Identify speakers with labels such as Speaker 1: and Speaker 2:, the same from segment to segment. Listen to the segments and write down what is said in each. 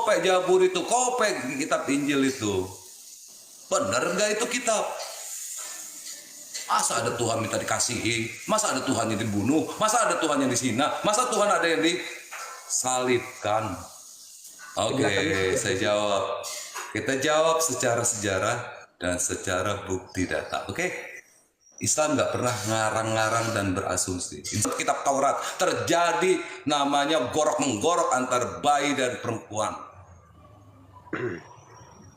Speaker 1: kopek Zabur itu, kopek kitab Injil itu. Benar nggak itu kitab? Masa ada Tuhan minta dikasihi? Masa ada Tuhan yang dibunuh? Masa ada Tuhan yang disina? Masa Tuhan ada yang disalibkan? Oke, saya jawab. Kita jawab secara sejarah dan secara bukti data. Oke? Islam nggak pernah ngarang-ngarang dan berasumsi. Di kitab Taurat terjadi namanya gorok-menggorok antar bayi dan perempuan.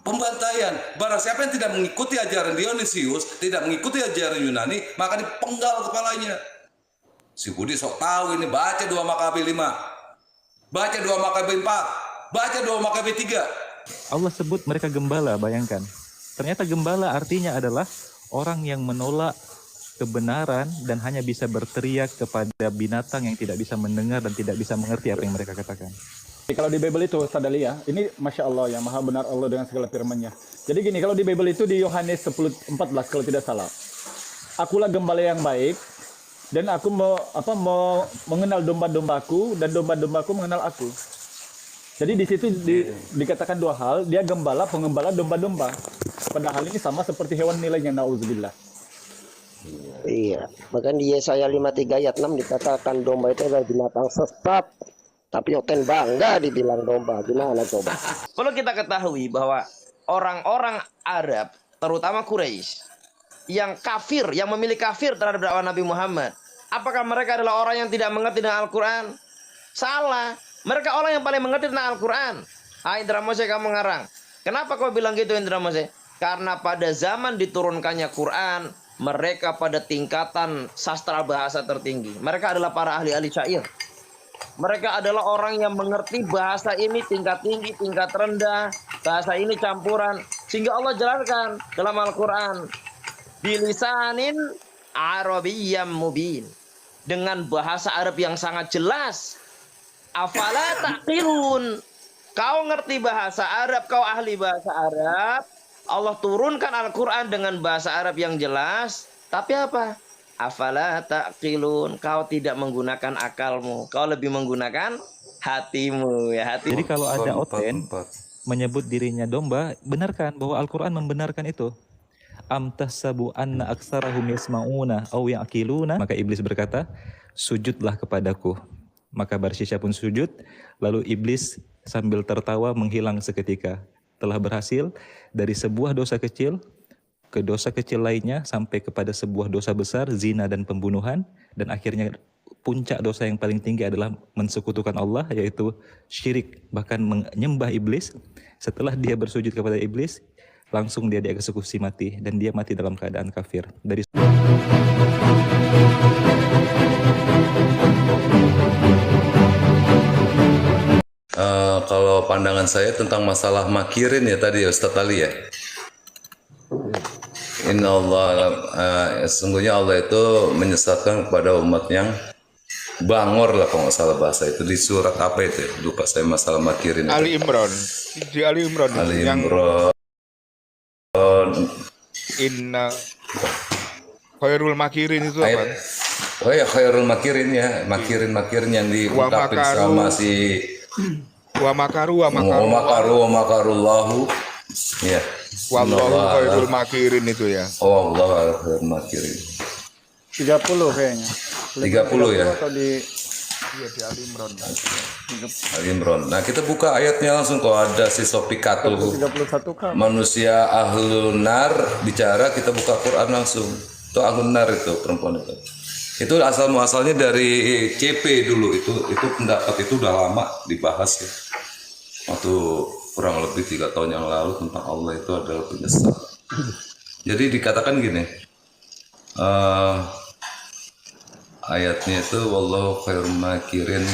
Speaker 1: Pembantaian. Barang siapa yang tidak mengikuti ajaran Dionysius, tidak mengikuti ajaran Yunani, maka dipenggal kepalanya. Si Budi sok tahu ini, baca 2 Makabe 5, baca 2 Makabe 4, baca 2 Makabe 3.
Speaker 2: Allah sebut mereka gembala, bayangkan. Ternyata gembala artinya adalah orang yang menolak kebenaran dan hanya bisa berteriak kepada binatang yang tidak bisa mendengar dan tidak bisa mengerti apa yang mereka katakan.
Speaker 3: Kalau di Bible itu, Sadalia, ini Masya Allah ya, maha benar Allah dengan segala firman-Nya. Jadi gini, kalau di Bible itu di Yohanes 10:14 kalau tidak salah. Akulah gembala yang baik, dan aku mau mengenal domba-dombaku, dan domba-dombaku mengenal aku. Jadi di situ dikatakan dua hal, dia gembala, pengembala domba-domba. Padahal ini sama seperti hewan nilainya, na'udzubillah.
Speaker 4: Iya, bahkan di Yesaya 53 ayat 6 dikatakan domba itu adalah binatang sesat. Tapi Oten bangga dibilang domba. Gimana coba?
Speaker 5: Perlu kita ketahui bahwa orang-orang Arab, terutama Quraisy, yang kafir, yang memilih kafir terhadap dakwah Nabi Muhammad, apakah mereka adalah orang yang tidak mengerti dengan Al-Quran? Salah. Mereka orang yang paling mengerti tentang Al-Quran. Indra Mose, kamu ngarang. Kenapa kau bilang gitu, Indra Mose? Karena pada zaman diturunkannya Quran, mereka pada tingkatan sastra bahasa tertinggi. Mereka adalah para ahli-ahli syair. Mereka adalah orang yang mengerti bahasa ini tingkat tinggi, tingkat rendah, bahasa ini campuran. Sehingga Allah jelaskan dalam Al-Quran, bilisanin Arabiyyam mubin, dengan bahasa Arab yang sangat jelas. Afala taqilun, kau ngerti bahasa Arab, kau ahli bahasa Arab. Allah turunkan Al-Quran dengan bahasa Arab yang jelas. Tapi apa? Afala taqilun, kau tidak menggunakan akalmu, kau lebih menggunakan hatimu ya, hati.
Speaker 2: Jadi kalau ada Oten menyebut dirinya domba, benarkan bahwa Al-Quran membenarkan itu. Am tahsabu anna aktsarahum yasma'una aw ya'qiluna, maka iblis berkata, sujudlah kepadaku. Maka Barsisya pun sujud, lalu iblis sambil tertawa menghilang seketika. Telah berhasil dari sebuah dosa kecil ke dosa kecil lainnya sampai kepada sebuah dosa besar, zina dan pembunuhan, dan akhirnya puncak dosa yang paling tinggi adalah mensekutukan Allah, yaitu syirik, bahkan menyembah iblis. Setelah dia bersujud kepada iblis, langsung dia dieksekusi mati, dan dia mati dalam keadaan kafir. Dari
Speaker 1: kalau pandangan saya tentang masalah makirin ya tadi ya Ustaz Ali ya. Inna Allah, sesungguhnya Allah itu menyesatkan kepada umat yang bangor lah kalau nggak salah bahasa itu. Di surat apa itu? Lupa saya masalah makirin.
Speaker 6: Ali Imran. Di Ali Imran.
Speaker 1: Ali
Speaker 6: yang
Speaker 1: Imran.
Speaker 6: Inna khairul makirin itu apa?
Speaker 1: Oh ya, khairul makirin ya, makirin yang diungkapin sama si
Speaker 6: wa makaru wa
Speaker 1: makarullahu. Ya.
Speaker 6: Wallahu khairul makirin itu ya.
Speaker 1: Oh, Allah khairul makirin.
Speaker 3: 30 kayaknya.
Speaker 1: 30 ya.
Speaker 3: Atau di
Speaker 6: Ali Imran.
Speaker 1: Ali Imran. Nah, kita buka ayatnya langsung. Kalau ada si Sopikatul
Speaker 3: 31 kan.
Speaker 1: Manusia ahlun nar bicara, kita buka Quran langsung. Itu ahlun nar itu perempuan itu. Itu asal muasalnya dari CP dulu. Itu pendapat itu udah lama dibahas ya. Waktu kurang lebih 3 tahun yang lalu tentang Allah itu adalah penyesal. Jadi dikatakan gini, ayatnya itu wallahu khairul makirin.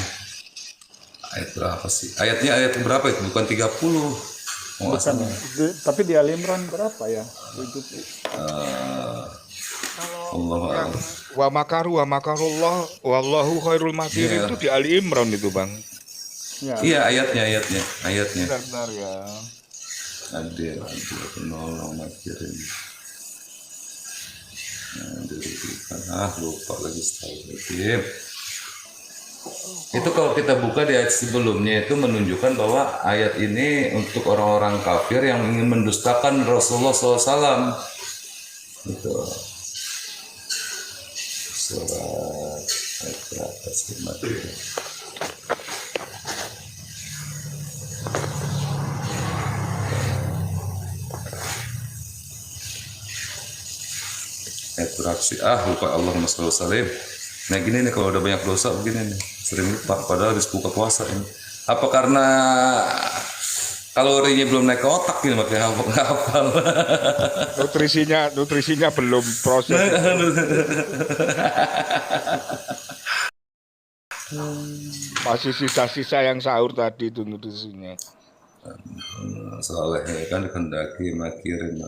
Speaker 1: Ayat berapa sih? Ayatnya ayat berapa itu? Bukan 30.
Speaker 3: Bukan, tapi di Ali Imran berapa ya?
Speaker 1: Allah.
Speaker 6: Wa makaru wa makarullah wallahu khairul makirin itu di Ali Imran itu, Bang.
Speaker 3: Ya.
Speaker 1: Iya, ayatnya.
Speaker 6: Benar ya.
Speaker 1: Adil penolong makirin. Lupa lagi. Itu kalau kita buka di ayat sebelumnya itu menunjukkan bahwa ayat ini untuk orang-orang kafir yang ingin mendustakan Rasulullah SAW. Itu surat ayat ke atas 53. Ayat beraksi lupa Allahumma shalli salim. Nah gini nih kalau udah banyak dosa begini nih sering lupa padahal habis buka puasa ini. Apa karena kalorinya belum naik ke otak ini makanya hafal.
Speaker 6: Nutrisinya belum proses. Masih sisa-sisa yang sahur tadi itu nutrisinya.
Speaker 1: Saleh ya kan dikendaki makirin.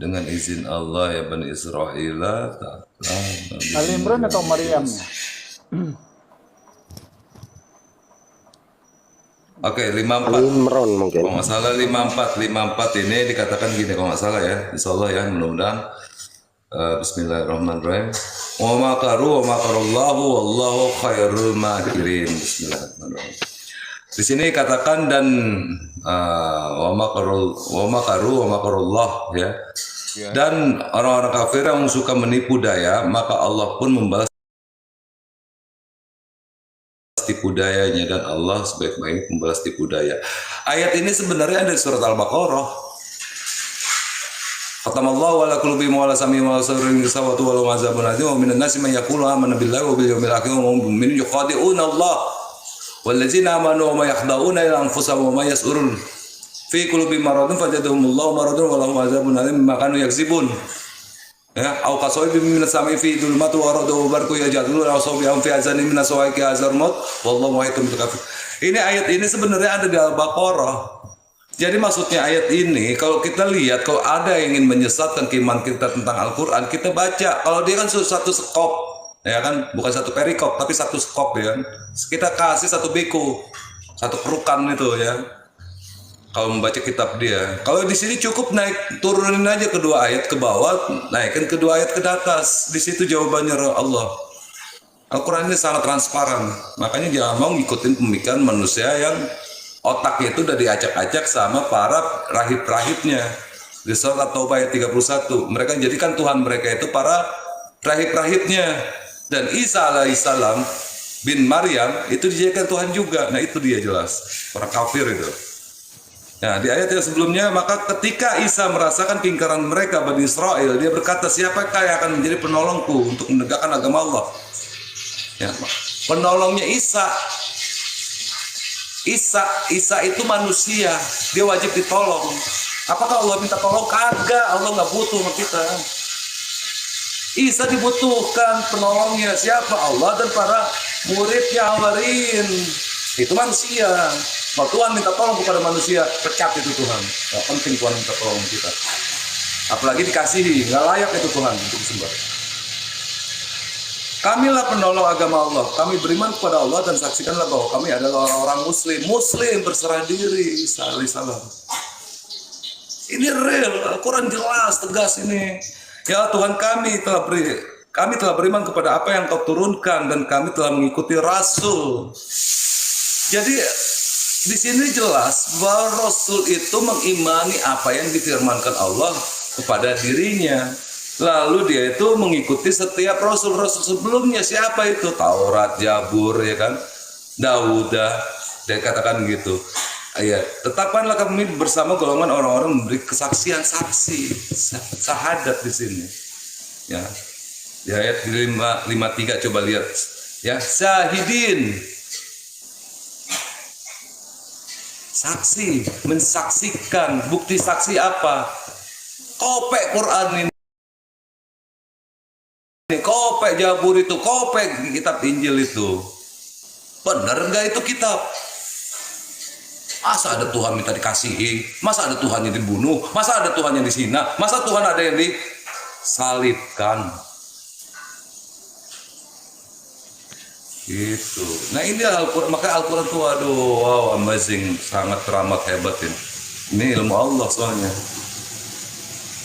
Speaker 1: Dengan izin Allah ya Bani Israel
Speaker 3: Ali Imran atau Maryam?
Speaker 1: Oke,
Speaker 4: Ali
Speaker 1: 54.
Speaker 4: Imran mungkin.
Speaker 1: Kalau nggak salah 54 ini dikatakan gini kalau nggak salah ya, insya Allah ya mudah-mudahan. Bismillahirrahmanirrahim. Wa makaru wa makarallahu wallahu khairul makirin. Bismillahirrahmanirrahim. Di sini katakan dan wa makaru wa makarullah ya. Dan orang-orang kafir yang suka menipu daya, maka Allah pun membalas tipu dayanya dan Allah sebaik-baik membalas tipu daya. Ayat ini sebenarnya dari surat Al-Baqarah. Khatamallahu ala qulubihim wa ala sam'ihim wa ala absarihim ghishawatun wa lahum adzabun adzim wa minan nasi man yaqulu amanna billahi wa bil yawmil akhir wa hum min yukhadi'una Allah wallazina amanu wa ma yakhda'una illa anfusahum wa ma yash'urun fi qulubihim maradun fazadahumullahu maradun wa lahum adzabun adzim bima kanu yakzibun. Ya, au qasawi min as-sama'i fi dhulumati wa radu barku yajadun aw sawbihum fi azani min as-sawaiqi azarmut wallahu muhitum bil kafir. Ini ayat ini sebenarnya ada di Al-Baqarah. Jadi maksudnya ayat ini kalau kita lihat kalau ada yang ingin menyesatkan keimanan kita tentang Al-Qur'an, kita baca. Kalau dia kan satu skop, ya kan, bukan satu perikop tapi satu skop ya kan. Kita kasih satu beku, satu kerukan itu ya. Kalau membaca kitab dia, kalau di sini cukup naik turunin aja kedua ayat ke bawah, naikkan kedua ayat ke atas. Di situ jawabannya Allah. Al-Quran ini sangat transparan, makanya jangan mau ngikutin pemikiran manusia yang otaknya itu udah diacak-acak sama para rahib-rahibnya. Di surat At-Taubah ayat 31, mereka jadikan Tuhan mereka itu para rahib-rahibnya. Dan Isa alaihissalam bin Maryam itu dijadikan Tuhan juga. Nah itu dia jelas, orang kafir itu. Nah, di ayat yang sebelumnya, maka ketika Isa merasakan keingkaran mereka Bani Israel, dia berkata, siapakah yang akan menjadi penolongku untuk menegakkan agama Allah? Ya, penolongnya Isa. Isa itu manusia, dia wajib ditolong. Apakah Allah minta tolong? Kagak, Allah nggak butuh sama kita. Isa dibutuhkan penolongnya. Siapa? Allah dan para muridnya Hawarin. Itu manusia. Kalau Tuhan minta tolong kepada manusia, pecat itu Tuhan. Gak penting Tuhan minta tolong kita. Apalagi dikasihi, nggak layak itu Tuhan untuk disembah. Kamilah penolong agama Allah. Kami beriman kepada Allah dan saksikanlah bahwa kami adalah orang-orang Muslim. Muslim berserah diri. Salam. Ini real. Al-Quran jelas, tegas ini. Ya Tuhan kami telah beriman kepada apa yang Kau turunkan dan kami telah mengikuti Rasul. Jadi di sini jelas bahwa Rasul itu mengimani apa yang difirmankan Allah kepada dirinya. Lalu dia itu mengikuti setiap Rasul-Rasul sebelumnya. Siapa itu? Taurat, Jabur, ya kan? Daudah, dia katakan gitu. Ayat, tetapkanlah kami bersama golongan orang-orang memberi kesaksian saksi, syahadat di sini. Ya, di ayat 53 coba lihat. Ya, syahidin. Saksi, mensaksikan. Bukti saksi apa? Kopek Quran ini. Kopek Jabur itu, kopek kitab Injil itu. Benar nggak itu kitab? Masa ada Tuhan minta dikasihi? Masa ada Tuhan yang dibunuh? Masa ada Tuhan yang disina? Masa Tuhan ada yang disalibkan? Gitu. Nah ini Al-Quran, maka Al-Quran tuh aduh, wow, amazing, sangat teramat hebat ini. Ini ilmu Allah soalnya.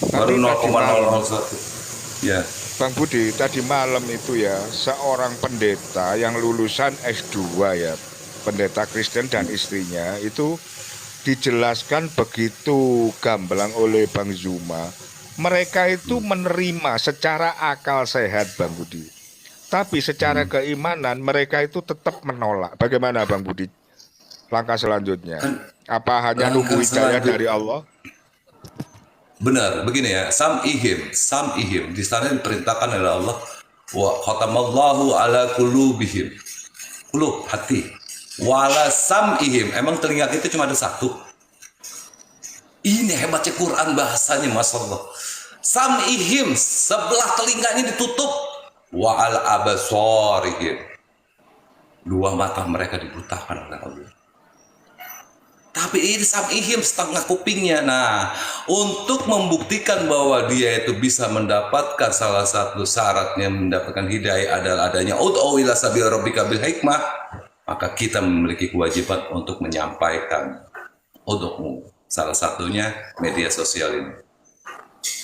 Speaker 1: Baru 0,001. Ya.
Speaker 6: Bang Budi, tadi malam itu ya, seorang pendeta yang lulusan S2 ya, pendeta Kristen dan istrinya itu dijelaskan begitu gamblang oleh Bang Zuma. Mereka itu menerima secara akal sehat, Bang Budi. Tapi secara keimanan mereka itu tetap menolak. Bagaimana Bang Budi? Langkah selanjutnya. Apa hanya nunggu hidayah dari Allah?
Speaker 1: Benar, begini ya. Sam'ihim. Di sana diperintahkan oleh Allah. Wa khatamallahu ala qulubihim. Qulub, hati. Wala sam'ihim. Emang telinga kita cuma ada satu. Ini hebatnya Quran bahasanya, Masya Allah. Sam'ihim, sebelah telinganya ditutup. Wa al abasarihim. Dua mata mereka dibutakan oleh Allah. Tapi ini sam'ihim, setengah kupingnya. Nah, untuk membuktikan bahwa dia itu bisa mendapatkan salah satu syaratnya mendapatkan hidayah adalah adanya ud'u ila sabil rabbika bil hikmah, maka kita memiliki kewajiban untuk menyampaikan ud'u. Salah satunya media sosial ini.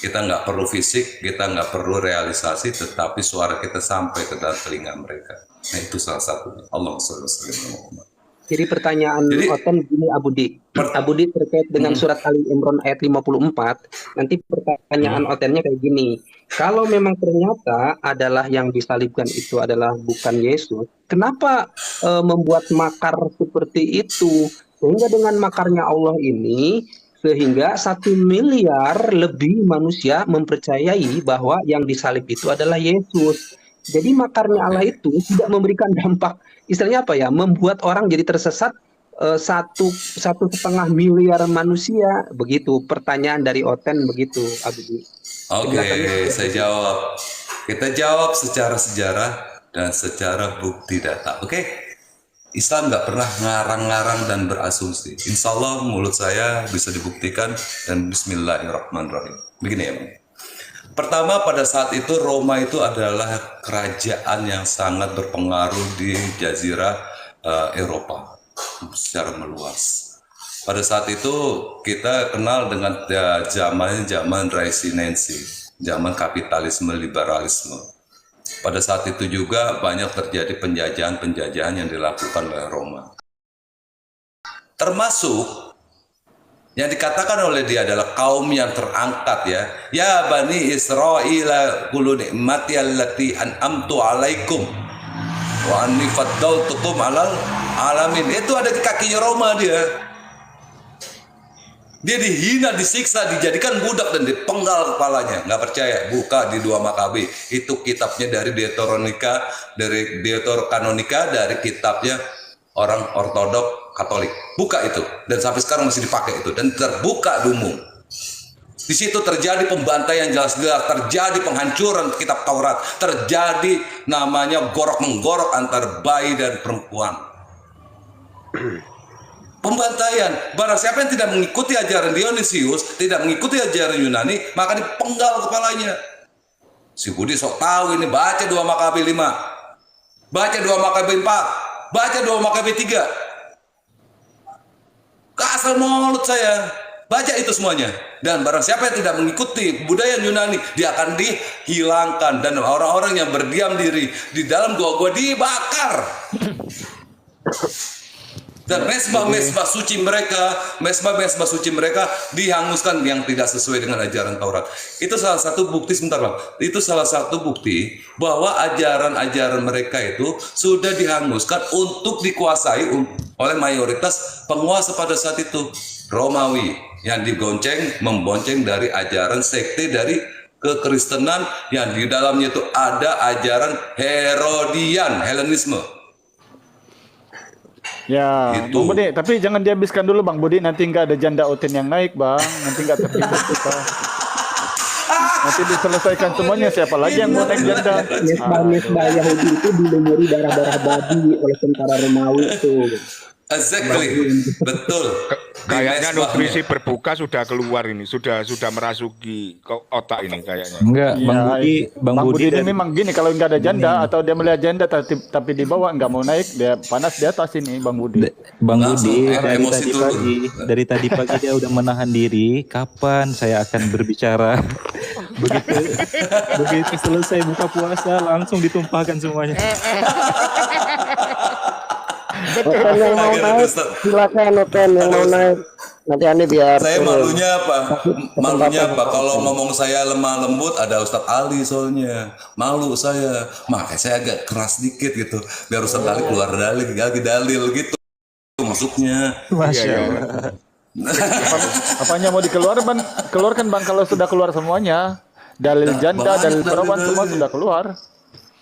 Speaker 1: Kita nggak perlu fisik, kita nggak perlu realisasi, tetapi suara kita sampai ke dalam telinga mereka. Nah, itu salah satunya. Allah SWT.
Speaker 7: Jadi pertanyaan
Speaker 1: Jadi-
Speaker 7: Oten gini Abudi terkait dengan surat Ali Imran ayat 54. Nanti pertanyaan Otennya kayak gini. Kalau memang ternyata adalah yang disalibkan itu adalah bukan Yesus, kenapa membuat makar seperti itu? Sehingga dengan makarnya Allah ini, sehingga 1 miliar lebih manusia mempercayai bahwa yang disalib itu adalah Yesus. Jadi makarnya Allah itu tidak memberikan dampak, istilahnya apa ya, membuat orang jadi tersesat 1,5 miliar manusia. Begitu pertanyaan dari Oten begitu, Abdi.
Speaker 1: Oke, saya jawab. Kita jawab secara sejarah dan secara bukti data. Oke? Islam nggak pernah ngarang-ngarang dan berasumsi. Insya Allah mulut saya bisa dibuktikan dan bismillahirrahmanirrahim. Begini ya, Bang. Pertama, pada saat itu Roma itu adalah kerajaan yang sangat berpengaruh di jazirah Eropa secara meluas. Pada saat itu kita kenal dengan zaman Renaissance, zaman kapitalisme liberalisme. Pada saat itu juga banyak terjadi penjajahan yang dilakukan oleh Roma. Termasuk yang dikatakan oleh dia adalah kaum yang terangkat ya. Ya Bani Israel qulu ni'mati allati an'amtu alaikum wa anni faddaltukum alal alamin. Itu ada di kakinya Roma dia. Dia dihina, disiksa, dijadikan budak dan dipenggal kepalanya. Nggak percaya? Buka di 2 Makabe. Itu kitabnya dari Deuterokanonika, dari kitabnya orang Ortodok Katolik. Buka itu, dan sampai sekarang masih dipakai itu, dan terbuka di umum. Di situ terjadi pembantaian jelas-jelas, terjadi penghancuran kitab Taurat, terjadi namanya gorok-menggorok antar bayi dan perempuan. Pembantaian. Barang siapa yang tidak mengikuti ajaran Dionysius, tidak mengikuti ajaran Yunani, maka dipenggal kepalanya. Si Budi sok tahu ini, baca 2 Makabe 5, baca 2 Makabe 4, baca 2 Makabe 3. Kasar mulut saya. Baca itu semuanya. Dan barang siapa yang tidak mengikuti budaya Yunani, dia akan dihilangkan. Dan orang-orang yang berdiam diri di dalam gua-gua dibakar. Dan mesbah-mesbah suci mereka dihanguskan yang tidak sesuai dengan ajaran Taurat. Itu salah satu bukti, sebentar Bang. Itu salah satu bukti bahwa ajaran-ajaran mereka itu sudah dihanguskan untuk dikuasai oleh mayoritas penguasa pada saat itu. Romawi yang membonceng dari ajaran sekte dari kekristenan yang di dalamnya itu ada ajaran Herodian, Helenisme.
Speaker 3: Ya,
Speaker 1: Itu.
Speaker 3: Bang Budi, tapi jangan dihabiskan dulu Bang Budi, nanti nggak ada janda Oten yang naik Bang, nanti nggak terlibat kita. Nanti diselesaikan semuanya, siapa lagi yang mau naik janda?
Speaker 7: Mesbah Yahudi itu dilumuri darah-darah babi oleh tentara Romawi itu.
Speaker 1: Exactly, betul.
Speaker 6: Kayaknya
Speaker 1: Di mesbahnya.
Speaker 6: nutrisi berbuka sudah keluar ini, sudah merasuki ke otak ini kayaknya.
Speaker 2: Enggak,
Speaker 3: Iya,
Speaker 2: Bang Budi
Speaker 3: ini
Speaker 2: dan
Speaker 3: memang gini, kalau nggak ada janda atau dia melihat janda tapi di bawah nggak mau naik, dia panas di atas ini Bang Budi.
Speaker 2: Bang
Speaker 1: Langsung
Speaker 2: Budi
Speaker 1: emosi turun.
Speaker 2: dari tadi pagi dia udah menahan diri. Kapan saya akan berbicara? begitu begitu selesai buka puasa langsung ditumpahkan semuanya.
Speaker 4: Noten yang mau
Speaker 1: Akhirnya
Speaker 4: naik,
Speaker 1: Ustaz.
Speaker 4: silakan Noten yang mau naik. Nanti Anda biar
Speaker 1: Saya
Speaker 4: turun.
Speaker 1: malunya apa? Malunya apa?
Speaker 4: Kesempatan.
Speaker 1: Kalau ngomong saya lemah lembut ada Ustadz Ali soalnya. Malu saya. Makanya saya agak keras dikit gitu. Biar Ustadz Ali keluar dalil, dalil gitu. Masuknya.
Speaker 2: Masya
Speaker 6: Iya,
Speaker 2: Allah.
Speaker 3: Apanya mau dikeluarkan? Keluarkan Bang kalau sudah keluar semuanya. Dalil janda,
Speaker 1: banyak
Speaker 3: dalil
Speaker 1: dalil-
Speaker 3: perempuan semua
Speaker 1: dalil.
Speaker 3: sudah keluar.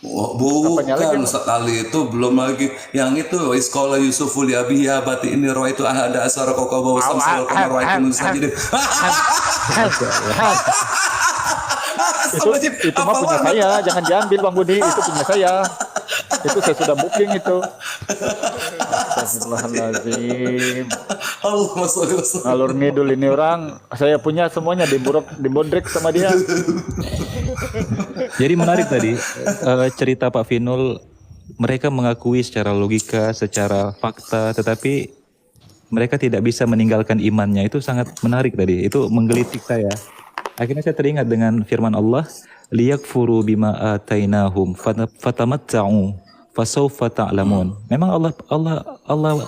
Speaker 1: Oh,
Speaker 3: Apanya lagi,
Speaker 1: bukan
Speaker 3: Pak?
Speaker 1: Ustadz Ali itu belum lagi yang itu iskola Yusuful Yabi ya bati ini roh itu ada asara kau bawa samsul kau roh itu nusa jadi
Speaker 3: Itu mah punya saya, jangan diambil Bang Budi, itu punya saya. Itu saya sudah booking itu. Astagfirullahaladzim.
Speaker 1: Allah masuk.
Speaker 3: Ngalur ngidul ini orang, saya punya semuanya dibodrek sama dia.
Speaker 2: Jadi menarik tadi cerita Pak Vinul, mereka mengakui secara logika, secara fakta, tetapi mereka tidak bisa meninggalkan imannya. Itu sangat menarik tadi. Itu menggelitik saya. Akhirnya saya teringat dengan firman Allah, liyakfuru bima atainahum fatamatta'u fasawfa ta'lamun. Memang Allah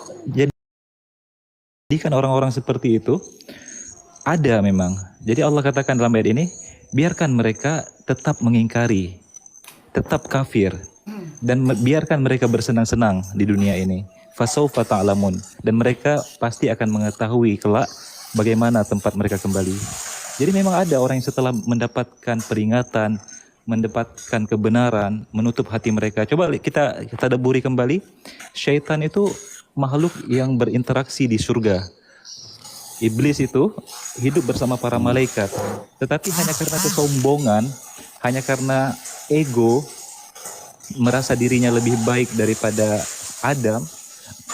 Speaker 2: jadikan orang-orang seperti itu ada memang. Jadi Allah katakan dalam ayat ini, biarkan mereka tetap mengingkari, tetap kafir, dan biarkan mereka bersenang-senang di dunia ini. Fasawfa ta'lamun, dan mereka pasti akan mengetahui kelak bagaimana tempat mereka kembali. Jadi memang ada orang yang setelah mendapatkan peringatan, mendapatkan kebenaran, menutup hati mereka. Coba kita tadabburi kembali. Syaitan itu makhluk yang berinteraksi di surga. Iblis itu hidup bersama para malaikat. Tetapi hanya karena kesombongan, hanya karena ego, merasa dirinya lebih baik daripada Adam,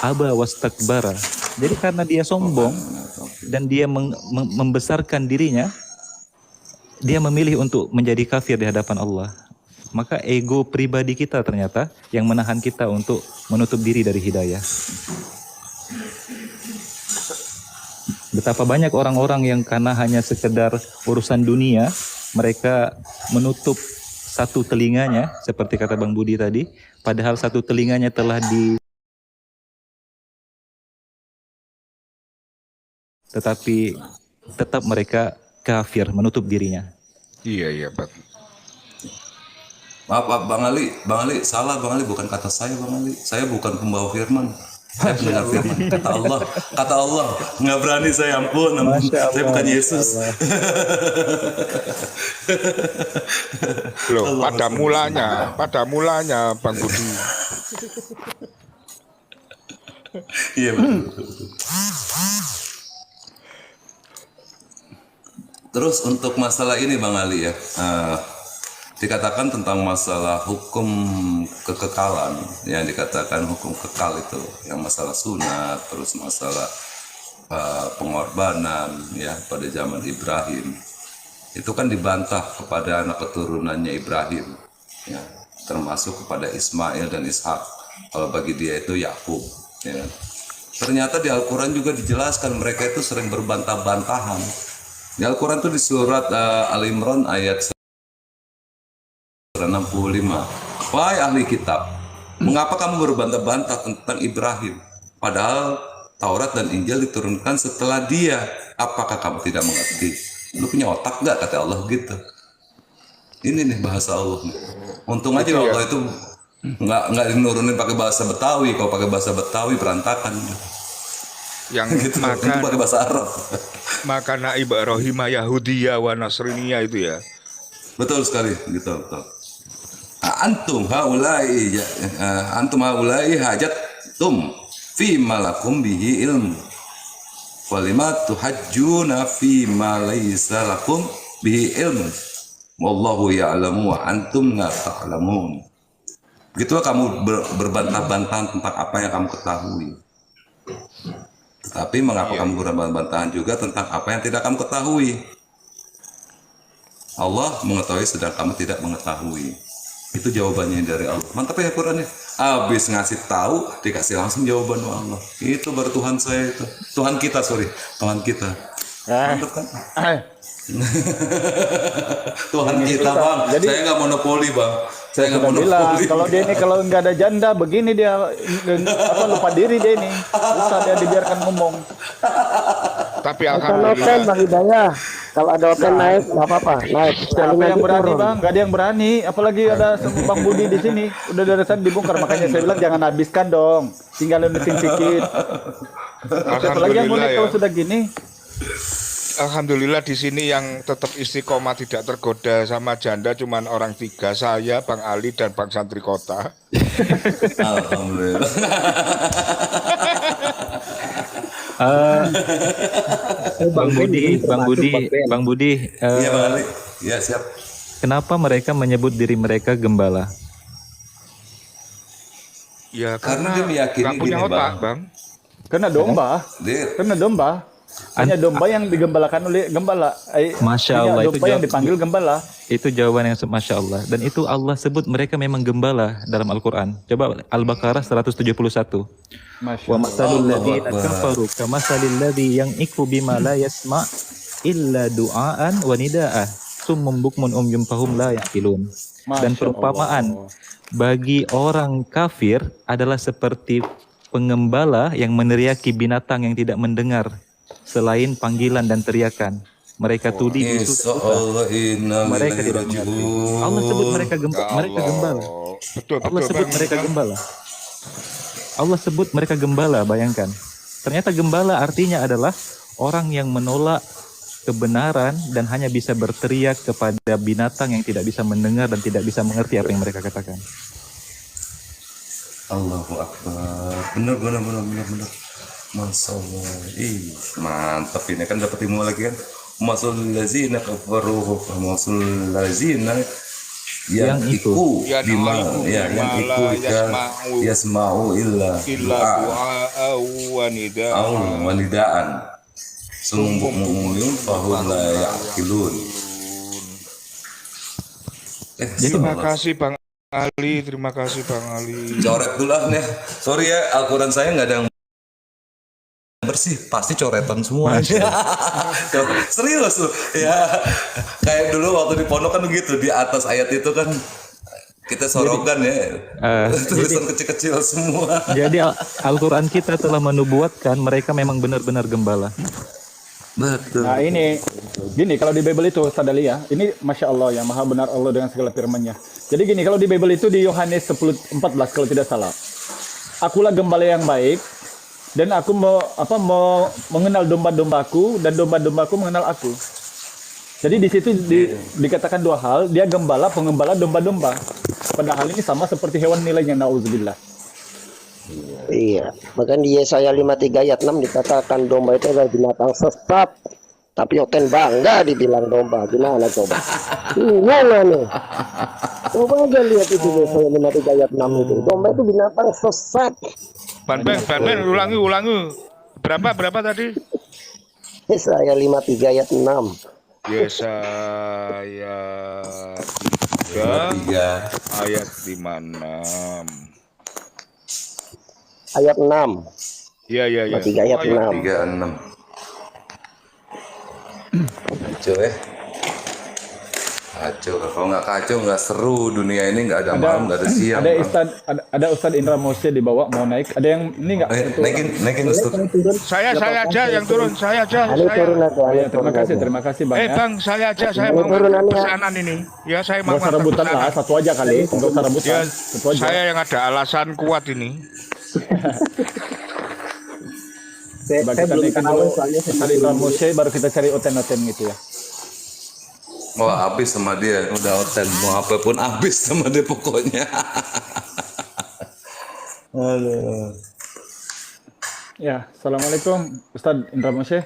Speaker 2: aba wastakbara. Jadi karena dia sombong dan dia membesarkan dirinya, dia memilih untuk menjadi kafir di hadapan Allah. Maka ego pribadi kita ternyata yang menahan kita untuk menutup diri dari hidayah. Betapa banyak orang-orang yang karena hanya sekedar urusan dunia, mereka menutup satu telinganya, seperti kata Bang Budi tadi, padahal satu telinganya telah tetapi tetap mereka kafir, menutup dirinya.
Speaker 6: Iya, Pak.
Speaker 1: Maaf Bang Ali, salah Bang Ali, bukan kata saya Bang Ali. Saya bukan pembawa firman. Saya pendengar firman. Kata Allah, nggak berani saya, ampun. Saya bukan Yesus.
Speaker 6: Loh, pada mulanya Bang Budi.
Speaker 1: Iya betul. Terus untuk masalah ini Bang Ali ya, dikatakan tentang masalah hukum kekekalan, yang dikatakan hukum kekal itu, yang masalah sunat, terus masalah pengorbanan ya pada zaman Ibrahim, itu kan dibantah kepada anak keturunannya Ibrahim, ya, termasuk kepada Ismail dan Ishak. Kalau bagi dia itu Yakub. Ya. Ternyata di Al-Quran juga dijelaskan mereka itu sering berbantah-bantahan. Di Al-Quran itu di surat Al-Imran ayat 65. Wahai ahli kitab, mengapa kamu berbantah-bantah tentang Ibrahim? Padahal Taurat dan Injil diturunkan setelah dia. Apakah kamu tidak mengerti? Lu punya otak gak? Kata Allah gitu. Ini nih bahasa Allah. Untung aja kalau Allah itu nggak dinurunin pakai bahasa Betawi. Kalau pakai bahasa Betawi berantakan.
Speaker 6: Yang
Speaker 1: Gitu. Itu pakai bahasa Arab.
Speaker 6: makana Ibrahim Yahudiyah wa Nasriniyah itu ya.
Speaker 1: Betul sekali, gitu. Betul. Antum haulai hajat fi malakum bihi ilmu. Walimat tuhajjuna fi ma laysa lakum bihi ilmu. Wallahu ya'lamu wa antum la ta'lamun. Begitulah kamu berbantah-bantahan tentang apa yang kamu ketahui. Tetapi mengapa kamu berbantah-bantahan juga tentang apa yang tidak kamu ketahui? Allah mengetahui sedang kamu tidak mengetahui. Itu jawabannya dari Allah. Mantap ya Qurannya. Habis ngasih tahu, dikasih langsung jawaban Allah. Itu baru Tuhan saya itu. Tuhan kita, Tuhan kita. Mantap kan? Tuhan kita bang.
Speaker 3: Jadi-
Speaker 1: Saya nggak monopoli bang. Saya nggak
Speaker 3: Sudah bilang
Speaker 1: monopoli.
Speaker 3: kalau dia ini kalau nggak ada janda begini dia lupa diri dia ini. Susah dia dibiarkan ngomong.
Speaker 6: Tapi
Speaker 4: Bukan Oten
Speaker 6: alhamdulillah
Speaker 4: Bang Hidayah. Kalau ada Oten naik nggak apa-apa, naik.
Speaker 3: Siapa
Speaker 4: Sekali
Speaker 3: yang
Speaker 4: lagi
Speaker 3: berani
Speaker 4: turun.
Speaker 3: bang? Gak ada yang berani. Apalagi ada Bang Budi di sini. Udah dari tadi dibongkar. Makanya saya bilang jangan habiskan dong. Tinggalin mesin sedikit. Apalagi yang
Speaker 6: alhamdulillah
Speaker 3: unik
Speaker 6: ya.
Speaker 3: kalau sudah gini.
Speaker 6: Alhamdulillah di sini yang tetap istiqomah tidak tergoda sama janda cuman orang 3, saya, Bang Ali dan Bang Santri Kota.
Speaker 1: Alhamdulillah.
Speaker 2: Bang Budi,
Speaker 1: Iya bang Ali. Iya siap.
Speaker 2: kenapa mereka menyebut diri mereka gembala?
Speaker 6: Ya
Speaker 1: Karena
Speaker 6: karena
Speaker 1: dia meyakini
Speaker 6: nggak punya
Speaker 1: gini,
Speaker 6: otak,
Speaker 1: Bang.
Speaker 6: Bang.
Speaker 3: Karena domba.
Speaker 1: Dia
Speaker 3: Karena domba. Hanya domba yang digembalakan oleh gembala.
Speaker 2: Masya
Speaker 3: Hanya
Speaker 2: Allah, itu
Speaker 3: domba yang
Speaker 2: jawab-
Speaker 3: dipanggil gembala.
Speaker 2: Itu jawaban yang Masya Allah. Dan itu Allah sebut mereka memang gembala dalam Al-Quran. Coba Al-Baqarah 171.
Speaker 3: Masya
Speaker 2: Wa
Speaker 3: Allah.
Speaker 2: masalul ladzina kafaru kamasalil ladzi yan'iku bima la yasma' illa du'aan wa nida'ah summum bukmun umyum fahum la yaqilun. Dan
Speaker 3: Masya
Speaker 2: perumpamaan
Speaker 3: Allah.
Speaker 2: bagi orang kafir adalah seperti pengembala yang meneriaki binatang yang tidak mendengar selain panggilan dan teriakan. Mereka tuli bisu dan buta.
Speaker 1: Allah inna
Speaker 2: Mereka tidak mengerti. Allah sebut mereka mereka gembala.
Speaker 6: Betul,
Speaker 2: Allah
Speaker 6: betul,
Speaker 2: sebut
Speaker 6: Bang.
Speaker 2: mereka gembala. Allah sebut mereka gembala, bayangkan. Ternyata gembala artinya adalah orang yang menolak kebenaran dan hanya bisa berteriak kepada binatang yang tidak bisa mendengar dan tidak bisa mengerti apa yang mereka katakan.
Speaker 1: Allahu Akbar. Benar. Masya Allah. Ih, mantap ini kan dapat ilmu lagi kan. Masul lazina kafaru masul lazina yang
Speaker 2: Yang
Speaker 1: iku
Speaker 6: Yang
Speaker 1: bima
Speaker 6: iku
Speaker 1: ya yang
Speaker 6: bima
Speaker 1: iku
Speaker 6: la
Speaker 1: kan yasma'u illa
Speaker 6: Illa
Speaker 1: du'a
Speaker 6: du'a wanida.
Speaker 1: au wanidaan sumbu mu'min fahum la ya'qilun.
Speaker 6: Terima kasih Bang Ali, terima kasih Bang Ali.
Speaker 1: Coret dulu ah nih. Sorry ya, Al-Quran saya nggak ada yang bersih, pasti coretan semua. Serius tuh. Ya, kayak dulu waktu di pondok kan begitu, di atas ayat itu kan kita sorogan ya. Tulisan kecil-kecil semua.
Speaker 2: Jadi Al-Quran kita telah menubuatkan mereka memang benar-benar gembala.
Speaker 1: Betul.
Speaker 3: Nah ini, gini kalau di Bible itu Ustaz Dalia, ini Masya Allah ya, maha benar Allah dengan segala firman-Nya. Jadi gini, kalau di Bible itu di Yohanes 10:14 kalau tidak salah. Akulah gembala yang baik, dan aku mau mengenal domba-dombaku, dan domba-dombaku mengenal aku. Jadi di situ dikatakan dua hal, dia gembala, pengembala domba-domba. Padahal ini sama seperti hewan nilainya, na'udzubillah.
Speaker 4: Iya, bahkan di Yesaya 53 ayat 6 dikatakan domba itu adalah binatang sesat. Tapi Oten bangga dibilang domba. Gimana coba? Gimana nih? Coba aja lihat itu Yesaya 53 ayat 6 itu. Domba itu binatang sesat.
Speaker 6: Ban ulangi. Berapa tadi?
Speaker 4: Yesaya 53 ayat 6.
Speaker 6: Yesaya 3
Speaker 1: Tiga.
Speaker 6: ayat 56.
Speaker 4: Ayat 6.
Speaker 6: Iya.
Speaker 4: 53 ayat 6.
Speaker 1: 36. Kacau ya. Kacau. Kalau nggak kacau nggak seru dunia ini, nggak ada malam, nggak ada siang.
Speaker 3: Ada
Speaker 1: Bang.
Speaker 3: ada Ustaz Indra Mose di bawah mau naik. Ada yang ini nggak?
Speaker 1: Naikin Ustaz.
Speaker 6: Saya aja yang turun, saya aja.
Speaker 4: Ini turun aja.
Speaker 3: Oh, ya, terima kasih Bang. Ya.
Speaker 6: Bang, saya aja, saya mau
Speaker 4: turunannya.
Speaker 6: pesanan ini. Ya, saya mau
Speaker 3: Nggak usah rebutan lah, satu aja kali. Nggak usah rebutan,
Speaker 6: Ya,
Speaker 3: satu aja.
Speaker 6: saya yang ada alasan kuat ini.
Speaker 3: Coba kita naikin dulu Ustaz Indra Mose, baru kita cari oten-oten gitu ya.
Speaker 1: Wah, habis sama dia. Udah hotel. Mau apapun habis sama dia pokoknya. Aduh.
Speaker 3: Ya, Assalamualaikum Ustaz Indra Mose.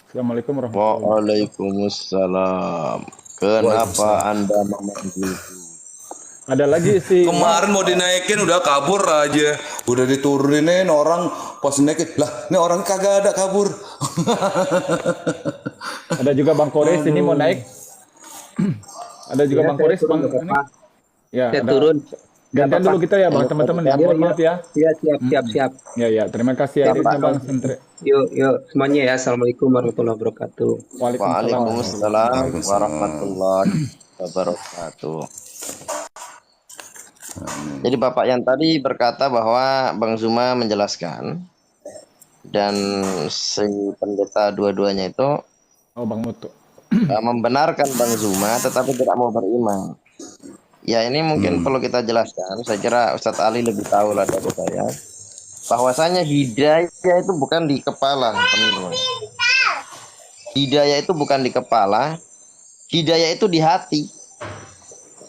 Speaker 3: Assalamualaikum warahmatullahi wabarakatuh.
Speaker 8: Waalaikumsalam. Kenapa Anda memanggil?
Speaker 3: Ada lagi si
Speaker 1: Kemarin mau dinaikin udah kabur aja. Udah diturunin orang pas naikin. Lah, ini orang kagak ada kabur.
Speaker 3: ada juga Bang Kores ini mau naik. Ada juga Bang Kores Bang ini. Ya,
Speaker 7: Saya
Speaker 3: ada
Speaker 7: turun.
Speaker 3: Gantian dulu kita ya, Bang, teman-teman ya. Mohon maaf ya.
Speaker 7: Iya, siap.
Speaker 3: Ya, terima kasih hadirnya Bang Sentre.
Speaker 7: Yuk semuanya ya. Assalamualaikum warahmatullahi wabarakatuh.
Speaker 3: Waalaikumsalam.
Speaker 8: Waalaikumsalam warahmatullahi wabarakatuh.
Speaker 5: Jadi Bapak yang tadi berkata bahwa Bang Zuma menjelaskan dan si pendeta dua-duanya itu
Speaker 3: Oh, Bang Mutu.
Speaker 5: membenarkan Bang Zuma tetapi tidak mau beriman. Ya ini mungkin perlu kita jelaskan. Saya kira Ustadz Ali lebih tahu lah dari saya. Bahwasanya hidayah itu bukan di kepala, teman-teman. Hidayah itu bukan di kepala, hidayah itu di hati.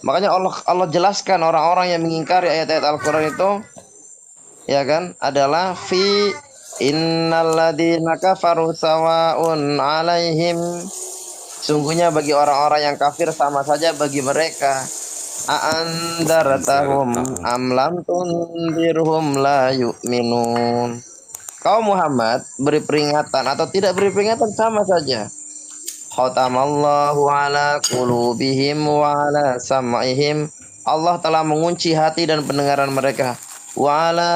Speaker 5: Makanya Allah jelaskan orang-orang yang mengingkari ayat-ayat Al-Quran itu, ya kan, adalah fi innalladzina kafaru sawa'un alaihim. Sungguhnya bagi orang-orang yang kafir sama saja bagi mereka. A'andaratahum am lam tundirhum la yu'minun. Kau Muhammad beri peringatan atau tidak beri peringatan sama saja. Khatamallahu ala qulubihim wa ala sam'ihim. Allah telah mengunci hati dan pendengaran mereka. Wa ala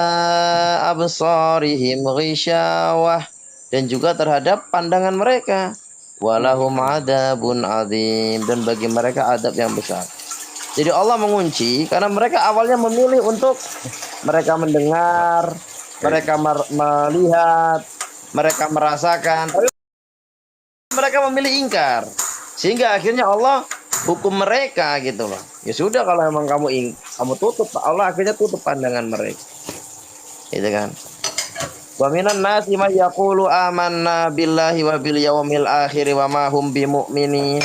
Speaker 5: absarihim ghisyawah, dan juga terhadap pandangan mereka. Walahum adabun azim, dan bagi mereka adab yang besar. Jadi Allah mengunci karena mereka awalnya memilih untuk mereka mendengar, mereka melihat, mereka merasakan, tapi mereka memilih ingkar. Sehingga akhirnya Allah hukum mereka gitu loh. Ya sudah, kalau memang kamu tutup, Allah akhirnya tutup pandangan mereka. Gitu kan. Wa minan nasi may yaqulu amanna billahi wa bil yaumil akhir wa ma hum bimu'minin.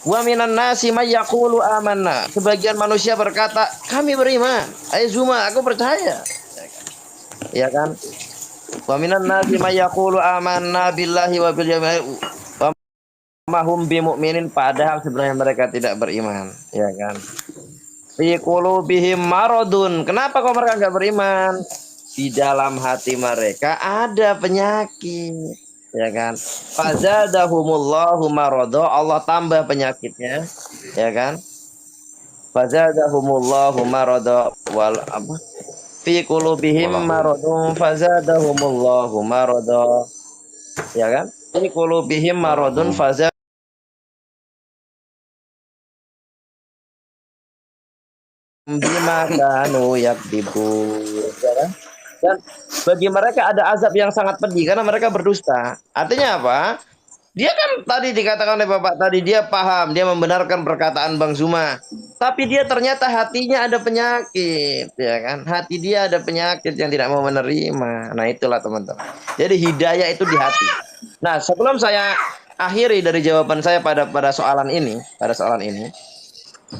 Speaker 5: Wa minan nasi may yaqulu amanna. Sebagian manusia berkata, kami beriman. Ayo Zuma, aku percaya. Ya kan? Wa minan nasi may yaqulu amanna billahi wa bil yaumil akhir wa ma hum bimu'minin, padahal sebenarnya mereka tidak beriman, ya kan? Fi qulubihim maradun. Kenapa kok mereka enggak beriman? Di dalam hati mereka ada penyakit, ya kan? Fazadahumullahu marada, Allah tambah penyakitnya, ya kan? Fazadahumullahu marada wal apa? Fi qulubihim maradun fazadahumullahu marada, ya kan? Fi qulubihim maradun fazadahum bima kanu yakdibun, ya kan? Dan bagi mereka ada azab yang sangat pedih karena mereka berdusta. Artinya apa? Dia kan tadi dikatakan oleh Bapak tadi, dia paham, dia membenarkan perkataan Bang Zuma. Tapi dia ternyata hatinya ada penyakit, ya kan? Hati dia ada penyakit yang tidak mau menerima. Nah, itulah teman-teman. Jadi hidayah itu di hati. Nah, sebelum saya akhiri dari jawaban saya pada soalan ini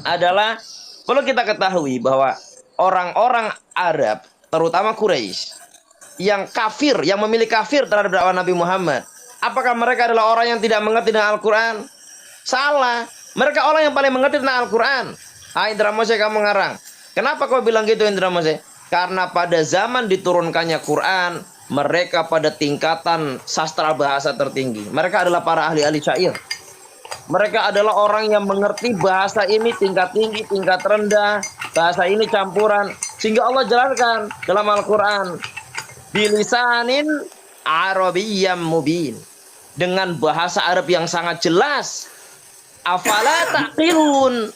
Speaker 5: adalah perlu kita ketahui bahwa orang-orang Arab, terutama Quraisy, yang kafir, yang memilih kafir terhadap dakwah Nabi Muhammad, apakah mereka adalah orang yang tidak mengerti tentang Al-Quran? Salah. Mereka orang yang paling mengerti tentang Al-Quran. Indra Mose, kamu ngarang. Kenapa kau bilang gitu, Indra Mose? Karena pada zaman diturunkannya Quran, mereka pada tingkatan sastra bahasa tertinggi. Mereka adalah para ahli-ahli syair. Mereka adalah orang yang mengerti bahasa ini tingkat tinggi, tingkat rendah, bahasa ini campuran. Sehingga Allah jelaskan dalam Al-Quran, bilisanin arabiyyam mubin, dengan bahasa Arab yang sangat jelas. Afala taqilun,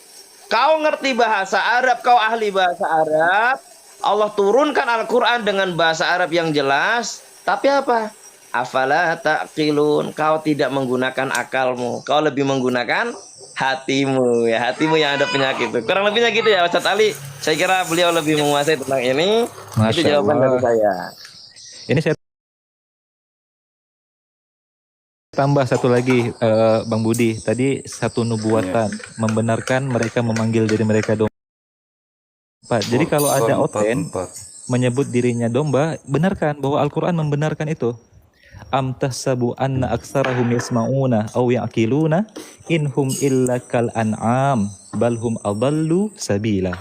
Speaker 5: kau ngerti bahasa Arab, kau ahli bahasa Arab. Allah turunkan Al-Quran dengan bahasa Arab yang jelas. Tapi apa? Afala taqilun, kau tidak menggunakan akalmu, kau lebih menggunakan hatimu, ya, hatimu yang ada penyakit itu. Kurang lebihnya gitu ya Ustadz Ali. Saya kira beliau lebih menguasai tentang ini. Itu jawaban dari saya.
Speaker 2: Ini saya tambah satu lagi, Bang Budi. Tadi satu nubuatan membenarkan mereka memanggil diri mereka domba. Jadi kalau ada oten menyebut dirinya domba, benarkan bahwa Al-Quran membenarkan itu. Am tahsabu anna aktsarahum yasma'una aw ya'qiluna inhum illa kal an'am bal hum adallu sabila.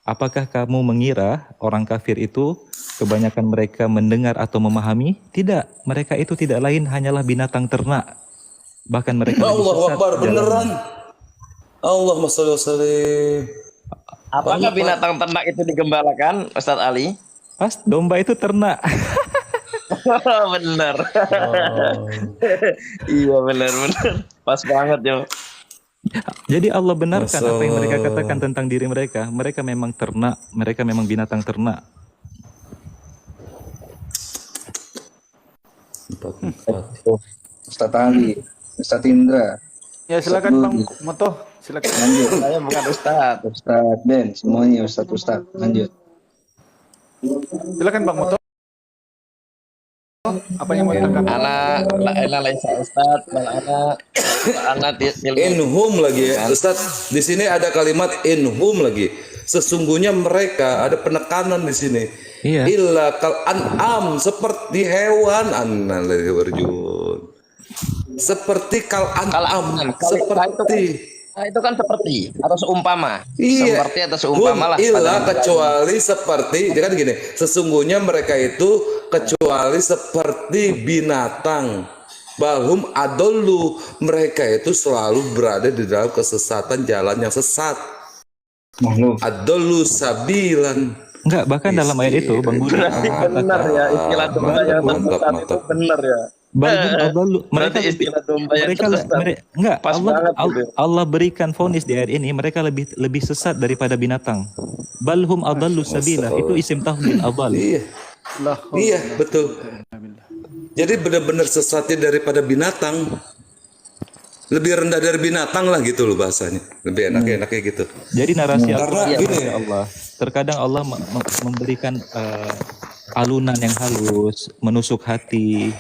Speaker 2: Apakah kamu mengira orang kafir itu kebanyakan mereka mendengar atau memahami? Tidak, mereka itu tidak lain hanyalah binatang ternak. Bahkan mereka
Speaker 1: Allahu Akbar, beneran. Allahumma shalli wa sallim.
Speaker 5: Apakah binatang ternak itu digembalakan, Ustadz Ali?
Speaker 2: Pas domba itu ternak.
Speaker 5: Bener. Iya bener. Pas banget yo.
Speaker 2: Jadi Allah benarkan apa yang mereka
Speaker 1: Masya
Speaker 2: katakan tentang diri mereka. Mereka memang ternak, mereka memang binatang ternak.
Speaker 9: Ustadz Ali, Ustadz Indra,
Speaker 3: Ya silakan Bang Moto, silakan.
Speaker 9: lanjut.
Speaker 5: Saya bukan Ustadz.
Speaker 9: Ustadz Ben, semuanya Ustadz, lanjut.
Speaker 3: Silakan Bang Moto. Apa yang mau ditekan?
Speaker 5: Ana laisa Ustadz, bang Ana
Speaker 1: Inhum lagi ya, Ustaz. Di sini ada kalimat inhum lagi. Sesungguhnya mereka, ada penekanan di sini.
Speaker 2: Iya.
Speaker 1: Illa kal an'am, seperti hewan. Annalaihi warjun. Seperti kal an'am, seperti.
Speaker 5: Nah, itu kan seperti atau seumpama.
Speaker 1: Iya.
Speaker 5: Seperti atau seumpama lah.
Speaker 1: Illa kecuali seperti, dia kan gini. Sesungguhnya mereka itu kecuali seperti binatang. Balhum adollu, mereka itu selalu berada di dalam kesesatan, jalan yang sesat.
Speaker 9: Makhluk.
Speaker 1: Adollu sabilan.
Speaker 2: Enggak, bahkan dalam ayat itu Bang Budi
Speaker 5: Berarti benar ya istilah domba yang tersesat itu benar ya.
Speaker 2: mereka
Speaker 5: Berarti
Speaker 2: lebih,
Speaker 5: istilah domba yang
Speaker 2: mereka
Speaker 5: tersesat.
Speaker 2: enggak
Speaker 5: Pas
Speaker 2: Allah,
Speaker 5: banget gitu.
Speaker 2: Allah berikan vonis di ayat ini mereka lebih sesat daripada binatang. Balhum adallu sabila, itu isim tafdil adal.
Speaker 1: Iya, iya betul. Jadi benar-benar sesatnya daripada binatang. Lebih rendah dari binatang lah gitu loh bahasanya. Lebih enaknya gitu.
Speaker 2: Jadi narasi
Speaker 1: Karena
Speaker 2: Al-Quran
Speaker 1: gini,
Speaker 2: ya Allah, terkadang Allah memberikan alunan yang halus, menusuk hati,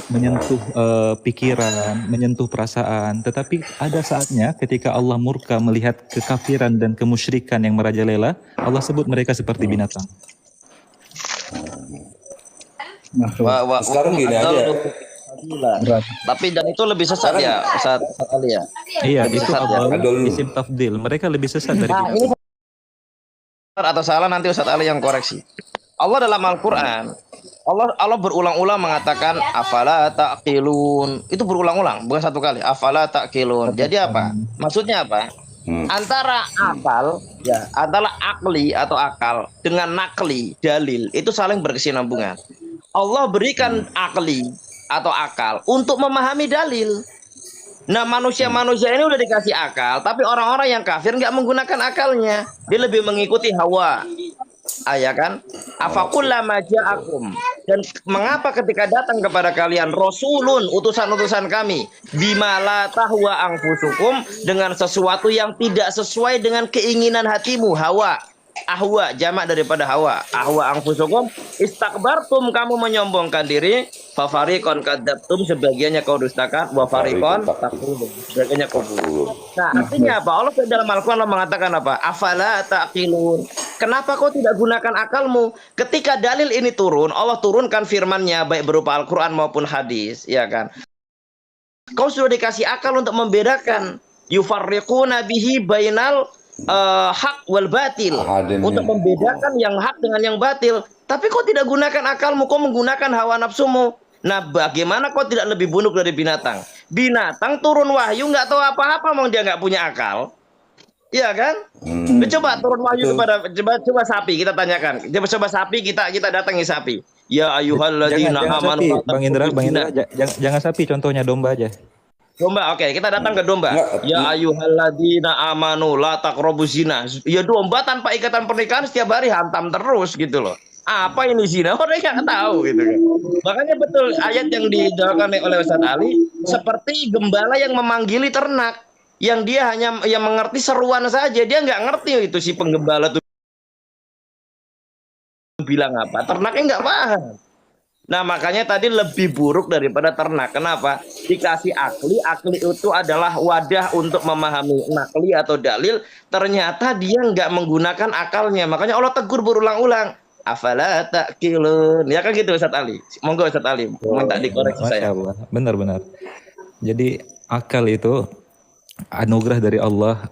Speaker 2: menyentuh pikiran, menyentuh perasaan. Tetapi ada saatnya ketika Allah murka melihat kekafiran dan kemusyrikan yang merajalela, Allah sebut mereka seperti binatang.
Speaker 1: Sekarang gini aja.
Speaker 5: Tapi dan itu lebih sesat ya, Ustaz Ali ya.
Speaker 2: Iya,
Speaker 5: Lebih
Speaker 2: itu
Speaker 5: sesat ya.
Speaker 2: Allah isim tafdil. Mereka lebih sesat dari
Speaker 5: Nah,
Speaker 2: binatang.
Speaker 5: ini benar atau salah nanti Ustaz Ali yang koreksi. Allah dalam Al-Qur'an, Allah berulang-ulang mengatakan afala taqilun. Itu berulang-ulang, bukan satu kali. Afala taqilun. Jadi apa? Maksudnya apa? Antara akal ya, antara akli atau akal dengan nakli, dalil itu saling berkesinambungan. Allah berikan akli atau akal untuk memahami dalil. Nah, manusia-manusia ini udah dikasih akal, tapi orang-orang yang kafir nggak menggunakan akalnya. Dia lebih mengikuti hawa. Ya kan? Afakullama ja'akum. Dan mengapa ketika datang kepada kalian rasulun, utusan-utusan kami, bima la tahwa anfusukum, dengan sesuatu yang tidak sesuai dengan keinginan hatimu, hawa. Ahwa, jamak daripada hawa. Ahwa anfusukum, istakbartum, kamu menyombongkan diri, fafariqon kadzabtum, sebagiannya kau dustakan, wa fariqon takfurun, sebagiannya kau buruk. Nah, artinya apa? Allah dalam Al-Qur'an mengatakan apa? Afala taqilun. Kenapa kau tidak gunakan akalmu? Ketika dalil ini turun, Allah turunkan firman-Nya baik berupa Al-Qur'an maupun hadis, ya kan? Kau sudah dikasih akal untuk membedakan. Yufarriquna bihi bainal hak wal batil, untuk membedakan yang hak dengan yang batil. Tapi kau tidak gunakan akalmu, kau menggunakan hawa nafsumu. Nah, bagaimana kau tidak lebih bunuk dari binatang? Binatang turun wahyu nggak tahu apa-apa, mau dia nggak punya akal. Iya kan? Coba turun wahyu kepada coba sapi, kita tanyakan. Coba sapi, kita datangi sapi. Ya ayyuhalladzina
Speaker 2: Jangan
Speaker 5: amanu.
Speaker 2: sapi, Bang Indra, jangan sapi, contohnya domba aja.
Speaker 5: Domba, oke, kita datang ke domba. Ya ayyuhalladzina amanu la taqrabuz zina. Ya domba tanpa ikatan pernikahan setiap hari hantam terus gitu loh. Apa ini zina? Orang nggak tahu gitu kan. Makanya betul ayat yang didoakan oleh Ustaz Ali seperti gembala yang memanggili ternak, yang dia hanya yang mengerti seruan saja, dia nggak ngerti itu si penggembala tuh bilang apa. Ternaknya nggak paham. Nah, makanya tadi lebih buruk daripada ternak. Kenapa? Dikasih akli, akli itu adalah wadah untuk memahami nakli atau dalil. Ternyata dia nggak menggunakan akalnya. Makanya Allah tegur berulang-ulang. Afala taqilun. Ya kan gitu Ustaz Ali. Monggo Ustaz Ali, minta dikoreksi saya.
Speaker 2: Benar-benar. Jadi akal itu anugerah dari Allah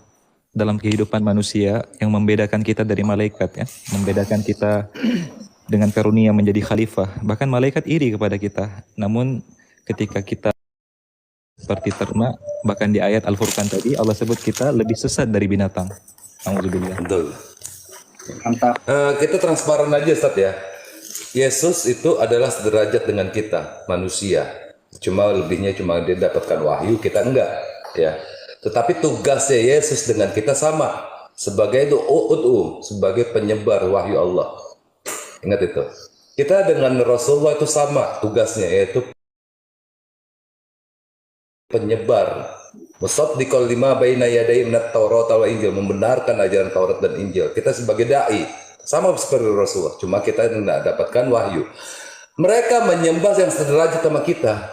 Speaker 2: dalam kehidupan manusia yang membedakan kita dari malaikat ya. Membedakan kita dengan karunia menjadi khalifah. Bahkan malaikat iri kepada kita. Namun ketika kita seperti ternak. Bahkan di ayat Al-Furqan tadi Allah sebut kita lebih sesat dari binatang. Alhamdulillah.
Speaker 1: Betul.
Speaker 9: Mantap.
Speaker 1: Kita transparan aja Ustaz ya. Yesus itu adalah sederajat dengan kita, manusia. Cuma lebihnya cuma dia dapatkan wahyu, kita enggak. Ya. Tetapi tugasnya Yesus dengan kita sama. Sebagai sebagai penyebar wahyu Allah. Ingat itu. Kita dengan Rasulullah itu sama tugasnya, yaitu penyebar. Musaddiqal lima baina yadayhi minat Taurat wal Injil, membenarkan ajaran Taurat dan Injil. Kita sebagai dai sama seperti Rasulullah, cuma kita tidak dapatkan wahyu. Mereka menyembah yang sederajat sama kita.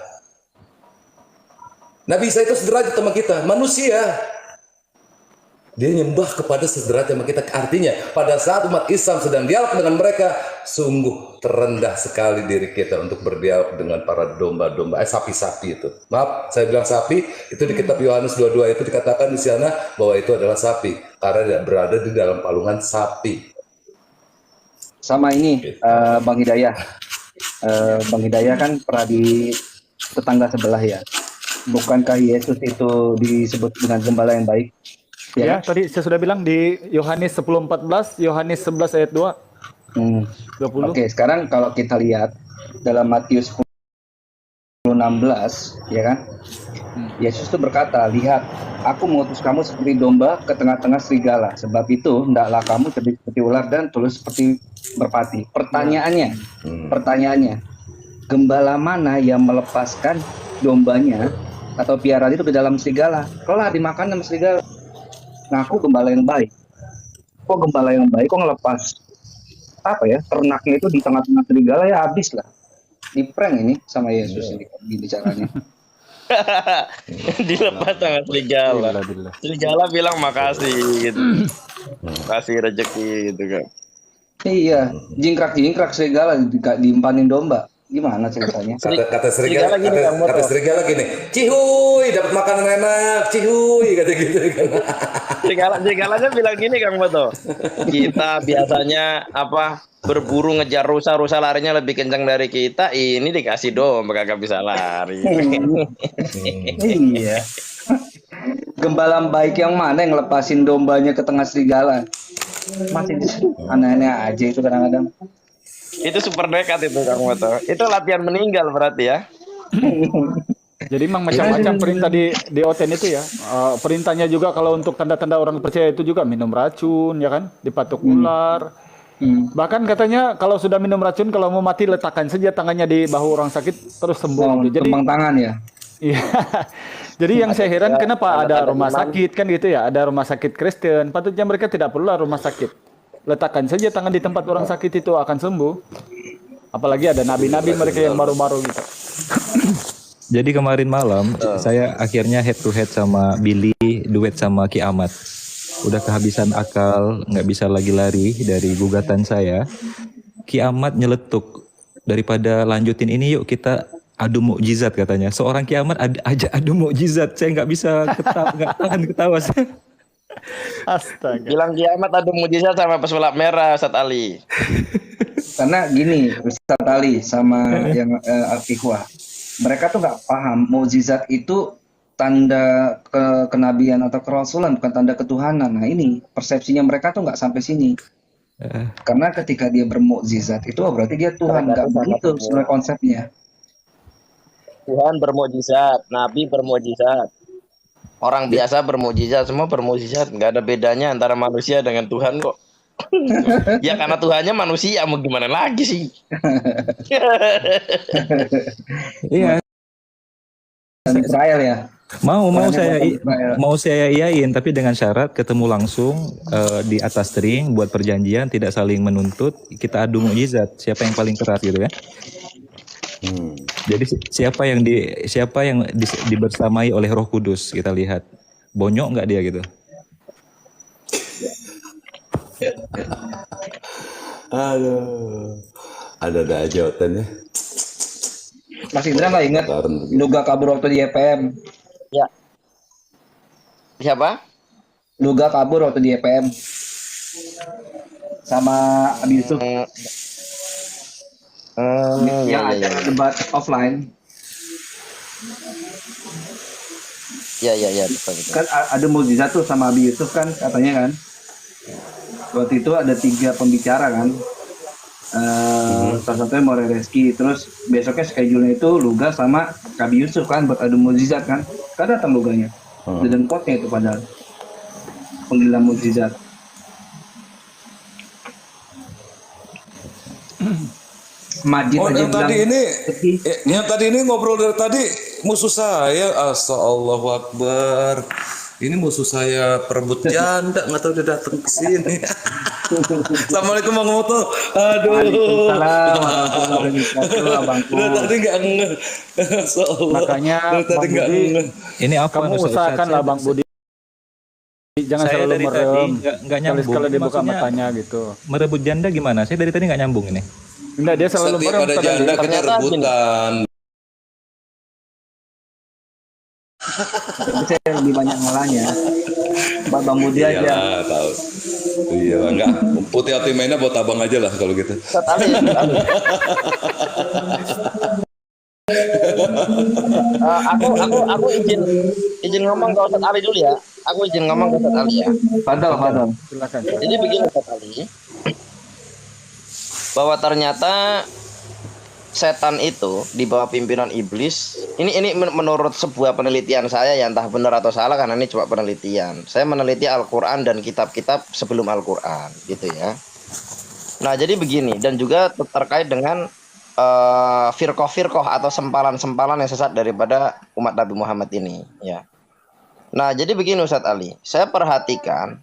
Speaker 1: Nabi Isa itu sederajat sama kita, manusia. Dia nyembah kepada sederajat sama kita. Artinya pada saat umat Islam sedang dialog dengan mereka, sungguh terendah sekali diri kita untuk berdialog dengan para domba-domba, sapi-sapi itu. Maaf, saya bilang sapi, itu di kitab Yohanes 22 itu dikatakan di sana bahwa itu adalah sapi karena dia berada di dalam palungan sapi.
Speaker 9: Sama ini Bang Hidayah. Bang Hidayah kan pernah di tetangga sebelah ya. Bukankah Yesus itu disebut dengan gembala yang baik?
Speaker 3: Ya, tadi saya sudah bilang di Yohanes 10:14, Yohanes 11 ayat 2. 20.
Speaker 9: Oke, sekarang kalau kita lihat dalam Matius 10:16, ya kan? Yesus itu berkata, "Lihat, aku mengutus kamu seperti domba ke tengah-tengah serigala. Sebab itu, hendaklah kamu cerdik seperti ular dan tulus seperti merpati." Pertanyaannya, gembala mana yang melepaskan dombanya atau piaraan itu ke dalam serigala? Kelar dimakan sama serigala. Ngaku gembala yang baik. Kok gembala yang baik kok ngelepas ternaknya itu di tengah-tengah serigala, ya habis lah. Di prank ini sama Yesus ini caranya.
Speaker 5: Dilepas tangan serigala. Serigala bilang makasih gitu. Kasih rezeki gitu kan.
Speaker 9: Iya, jingkrak serigala diimpanin domba. Gimana ceritanya?
Speaker 1: Kata serigala gini, cihuy dapat makanan enak, cihuy kata gitu kan.
Speaker 5: Serigalanya bilang gini Kang Boto. Kita biasanya berburu ngejar rusa larinya lebih kencang dari kita, ini dikasih domba kagak bisa lari.
Speaker 9: Iya. Gembala baik yang mana yang lepasin dombanya ke tengah serigala? Masih aneh-aneh aja itu kadang-kadang.
Speaker 5: Itu super nekat itu Kang Boto. Itu latihan meninggal berarti ya.
Speaker 3: Jadi memang macam-macam perintah di Oten itu ya. Perintahnya juga kalau untuk tanda-tanda orang percaya itu juga minum racun, ya kan, dipatuk ular. Bahkan katanya kalau sudah minum racun, kalau mau mati letakkan saja tangannya di bahu orang sakit terus sembuh. Jadi
Speaker 9: tembang tangan ya.
Speaker 3: Iya. Jadi yang saya heran kenapa ada rumah sakit kan gitu ya, ada rumah sakit Kristen. Patutnya mereka tidak perlu rumah sakit. Letakkan saja tangan di tempat orang sakit itu akan sembuh. Apalagi ada nabi-nabi mereka yang baru-baru gitu.
Speaker 2: Jadi kemarin malam saya akhirnya head to head sama Billy, duet sama Ki Ahmad. Udah kehabisan akal, nggak bisa lagi lari dari gugatan saya. Ki Ahmad nyeletuk, daripada lanjutin ini yuk kita adu mukjizat katanya. Seorang Ki Ahmad ajak adu mukjizat, saya nggak bisa tahan ketawa saya.
Speaker 3: Astaga.
Speaker 5: Bilang kiamat ada mujizat sama pesulap merah Ustaz Ali.
Speaker 9: Karena gini, Ustaz Ali sama yang Al-Ikhwah, mereka tuh nggak paham mukjizat itu tanda kenabian atau kerasulan, bukan tanda ketuhanan. Nah ini persepsinya mereka tuh nggak sampai sini. Karena ketika dia bermukjizat itu berarti dia Tuhan, nggak begitu sebenarnya konsepnya.
Speaker 5: Tuhan bermukjizat, Nabi bermukjizat. Orang biasa bermukjizat, semua bermukjizat, nggak ada bedanya antara manusia dengan Tuhan kok. Ya karena Tuhannya manusia, mau gimana lagi sih?
Speaker 2: Iya.
Speaker 9: Israel ya.
Speaker 2: Mau saya iyain, tapi dengan syarat ketemu langsung di atas ring buat perjanjian, tidak saling menuntut, kita adu mukjizat siapa yang paling keras gitu ya. Jadi siapa yang dibersamai oleh Roh Kudus, kita lihat bonyok nggak dia gitu.
Speaker 1: Aduh, ada aja Oten ya.
Speaker 9: Mas Indra nggak ingat Luga kabur waktu di EPM?
Speaker 5: Ya. Siapa?
Speaker 9: Luga kabur waktu di EPM sama Abi Yusuf. Yang ada debat offline.
Speaker 5: Ya, betul, betul.
Speaker 9: Kan ada mukjizat tuh sama Abi Yusuf kan katanya kan. Waktu itu ada 3 pembicara kan. Salah satunya More Reski, terus besoknya schedule-nya itu Luga sama Kabi Yusuf kan buat adu mukjizat kan. Kan datang Luganya. Dan potnya itu padahal penggilaan mukjizat. Majid aja
Speaker 1: yang
Speaker 9: bilang
Speaker 1: tadi ini, yang tadi ini ngobrol dari tadi musuh saya, Allahu Akbar. Ini musuh saya perebut janda, nggak tahu dia datang ke sini. Assalamualaikum Bang Moto. Aduh.
Speaker 3: Waalaikumsalam warahmatullahi wabarakatuh, abangku.
Speaker 1: Dari tadi nggak ngeh.
Speaker 3: Makanya
Speaker 1: Dari tadi
Speaker 3: Bang
Speaker 1: nggak
Speaker 3: Budi,
Speaker 1: ngeh.
Speaker 2: Ini apa
Speaker 3: kamu usahakanlah Bang Budi, jangan
Speaker 2: Saya
Speaker 3: selalu
Speaker 2: dari tadi
Speaker 3: merem.
Speaker 2: nggak nyambung.
Speaker 3: Sekali-sekali dibuka
Speaker 2: Maksudnya,
Speaker 3: matanya gitu.
Speaker 2: merebut janda gimana? Saya dari tadi nggak nyambung ini.
Speaker 3: Enggak, dia selalu
Speaker 1: Setiap
Speaker 3: merem.
Speaker 1: ada
Speaker 3: Ustaz Ali.
Speaker 1: janda kita
Speaker 5: Ternyata
Speaker 1: rebutan.
Speaker 9: tapi saya lebih banyak ngalahnya. Bang Budi aja.
Speaker 1: Iyalah, tahu. Iya, enggak. Putih hati mainnya buat abang aja lah kalau gitu.
Speaker 5: Ustaz Ali, Ustaz Ali. Aku izin ngomong ke Ustaz Ali dulu ya. Aku izin ngomong ke Ustaz Ali ya.
Speaker 9: Padahal.
Speaker 3: Silakan.
Speaker 5: Jadi begini Ustaz Ali, bahwa ternyata setan itu di bawah pimpinan iblis. Ini menurut sebuah penelitian saya, ya entah benar atau salah karena ini cuma penelitian. Saya meneliti Al-Qur'an dan kitab-kitab sebelum Al-Qur'an gitu ya. Nah, jadi begini, dan juga terkait dengan firqah-firqah atau sempalan-sempalan yang sesat daripada umat Nabi Muhammad ini ya. Nah, jadi begini Ustadz Ali, saya perhatikan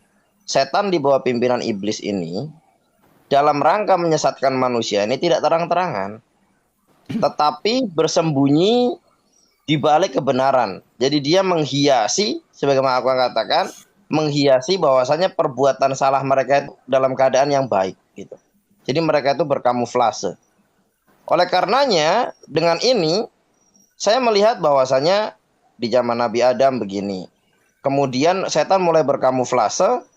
Speaker 5: setan di bawah pimpinan iblis ini dalam rangka menyesatkan manusia ini tidak terang-terangan, tetapi bersembunyi di balik kebenaran. Jadi dia menghiasi, sebagaimana aku katakan, menghiasi bahwasanya perbuatan salah mereka itu dalam keadaan yang baik gitu. Jadi mereka itu berkamuflase. Oleh karenanya, dengan ini saya melihat bahwasanya di zaman Nabi Adam begini. Kemudian setan mulai berkamuflase,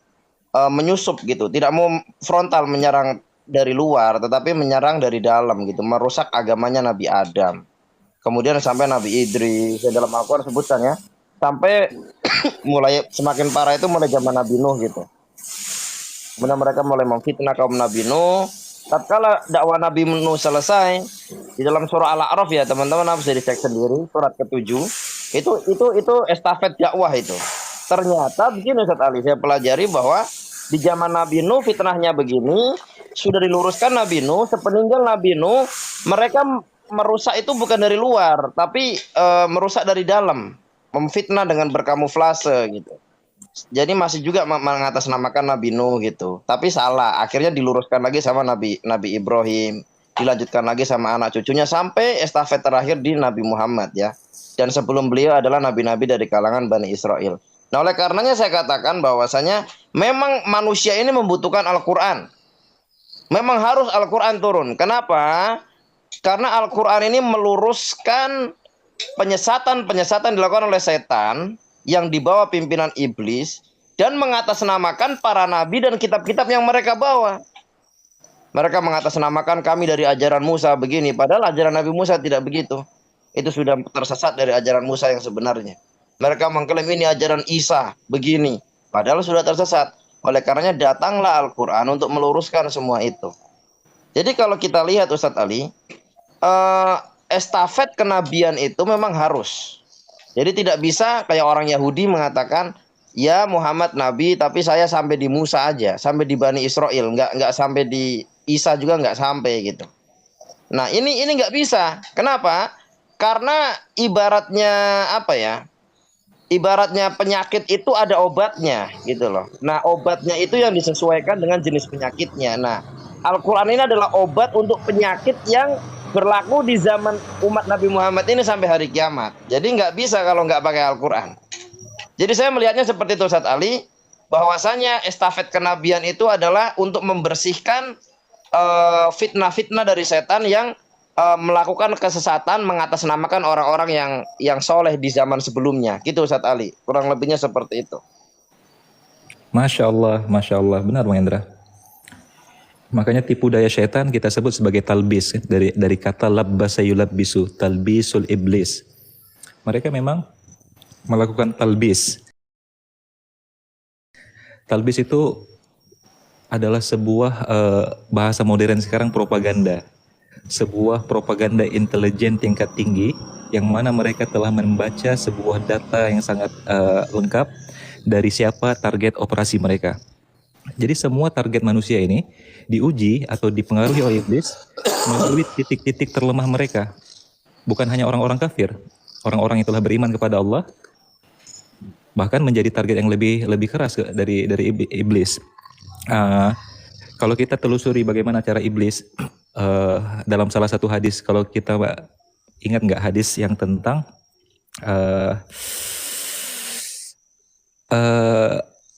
Speaker 5: menyusup gitu, tidak mau frontal menyerang dari luar, tetapi menyerang dari dalam gitu, merusak agamanya Nabi Adam. Kemudian sampai Nabi Idris, yang dalam Al-Quran sebutkan ya, sampai mulai semakin parah itu mulai zaman Nabi Nuh gitu. Kemudian mereka mulai memfitnah kaum Nabi Nuh. Tatkala dakwah Nabi Nuh selesai, di dalam surah Al-A'raf ya teman-teman, bisa dicek sendiri surat ke-7. Itu estafet dakwah itu. Ternyata begini Ustaz Ali, saya pelajari bahwa di zaman Nabi Nuh fitnahnya begini, sudah diluruskan Nabi Nuh, sepeninggal Nabi Nuh, mereka merusak itu bukan dari luar, tapi merusak dari dalam, memfitnah dengan berkamuflase gitu. Jadi masih juga mengatasnamakan Nabi Nuh gitu. Tapi salah, akhirnya diluruskan lagi sama Nabi Ibrahim, dilanjutkan lagi sama anak cucunya sampai estafet terakhir di Nabi Muhammad ya. Dan sebelum beliau adalah nabi-nabi dari kalangan Bani Israel. Nah, oleh karenanya saya katakan bahwasanya memang manusia ini membutuhkan Al-Qur'an. Memang harus Al-Qur'an turun. Kenapa? Karena Al-Qur'an ini meluruskan penyesatan-penyesatan dilakukan oleh setan yang dibawa pimpinan iblis dan mengatasnamakan para nabi dan kitab-kitab yang mereka bawa. Mereka mengatasnamakan kami dari ajaran Musa begini, padahal ajaran Nabi Musa tidak begitu. Itu sudah tersesat dari ajaran Musa yang sebenarnya. Mereka mengklaim ini ajaran Isa begini, padahal sudah tersesat. Oleh karenanya datanglah Al-Qur'an untuk meluruskan semua itu. Jadi kalau kita lihat Ustadz Ali, estafet kenabian itu memang harus. Jadi tidak bisa kayak orang Yahudi mengatakan, ya Muhammad Nabi, tapi saya sampai di Musa aja, sampai di Bani Israel, nggak sampai di Isa juga nggak sampai gitu. Nah ini nggak bisa. Kenapa? Karena ibaratnya apa ya? Ibaratnya penyakit itu ada obatnya gitu loh. Nah obatnya itu yang disesuaikan dengan jenis penyakitnya. Nah Al-Quran ini adalah obat untuk penyakit yang berlaku di zaman umat Nabi Muhammad ini sampai hari kiamat. Jadi nggak bisa kalau nggak pakai Al-Quran. Jadi saya melihatnya seperti itu Ustadz Ali, bahwasanya estafet kenabian itu adalah untuk membersihkan fitnah-fitnah dari setan yang melakukan kesesatan, mengatasnamakan orang-orang yang soleh di zaman sebelumnya. Gitu Ustadz Ali, kurang lebihnya seperti itu.
Speaker 2: Masya Allah, benar Bang Hendra. Makanya tipu daya syaitan kita sebut sebagai talbis, dari kata labbasa yulabbisu, talbisul iblis. Mereka memang melakukan talbis. Talbis itu adalah sebuah bahasa modern sekarang propaganda. Sebuah propaganda intelijen tingkat tinggi yang mana mereka telah membaca sebuah data yang sangat lengkap dari siapa target operasi mereka. Jadi semua target manusia ini diuji atau dipengaruhi oleh iblis melalui titik-titik terlemah mereka. Bukan hanya orang-orang kafir, orang-orang yang telah beriman kepada Allah bahkan menjadi target yang lebih keras dari iblis. Kalau kita telusuri bagaimana cara iblis dalam salah satu hadis, kalau kita ingat nggak hadis yang tentang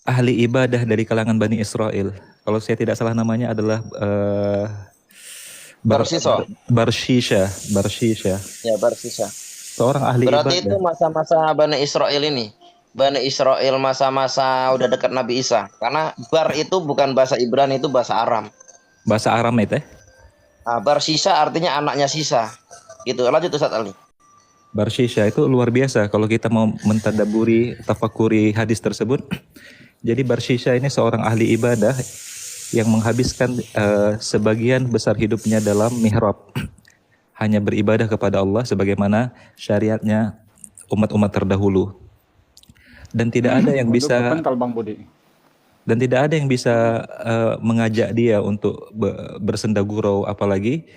Speaker 2: ahli ibadah dari kalangan Bani Israel. Kalau saya tidak salah namanya adalah
Speaker 5: Barsisa.
Speaker 2: Barshisha.
Speaker 5: Ya, Barsisa.
Speaker 2: Seorang ahli
Speaker 5: Berarti
Speaker 2: ibadah.
Speaker 5: itu masa-masa Bani Israel ini. Bani Israel masa-masa udah dekat Nabi Isa. Karena bar itu bukan bahasa Ibrani, itu bahasa Aram.
Speaker 2: Bahasa Aram itu.
Speaker 5: Nah, Barsisa artinya anaknya sisa. Gitu. Lanjut Ustaz Ali.
Speaker 2: Barshisha itu luar biasa kalau kita mau mentadaburi, tafakuri hadis tersebut. Jadi Barshisha ini seorang ahli ibadah yang menghabiskan sebagian besar hidupnya dalam mihrab. Hanya beribadah kepada Allah sebagaimana syariatnya umat-umat terdahulu. Dan tidak ada yang bisa dan tidak ada yang bisa mengajak dia untuk bersenda gurau, apalagi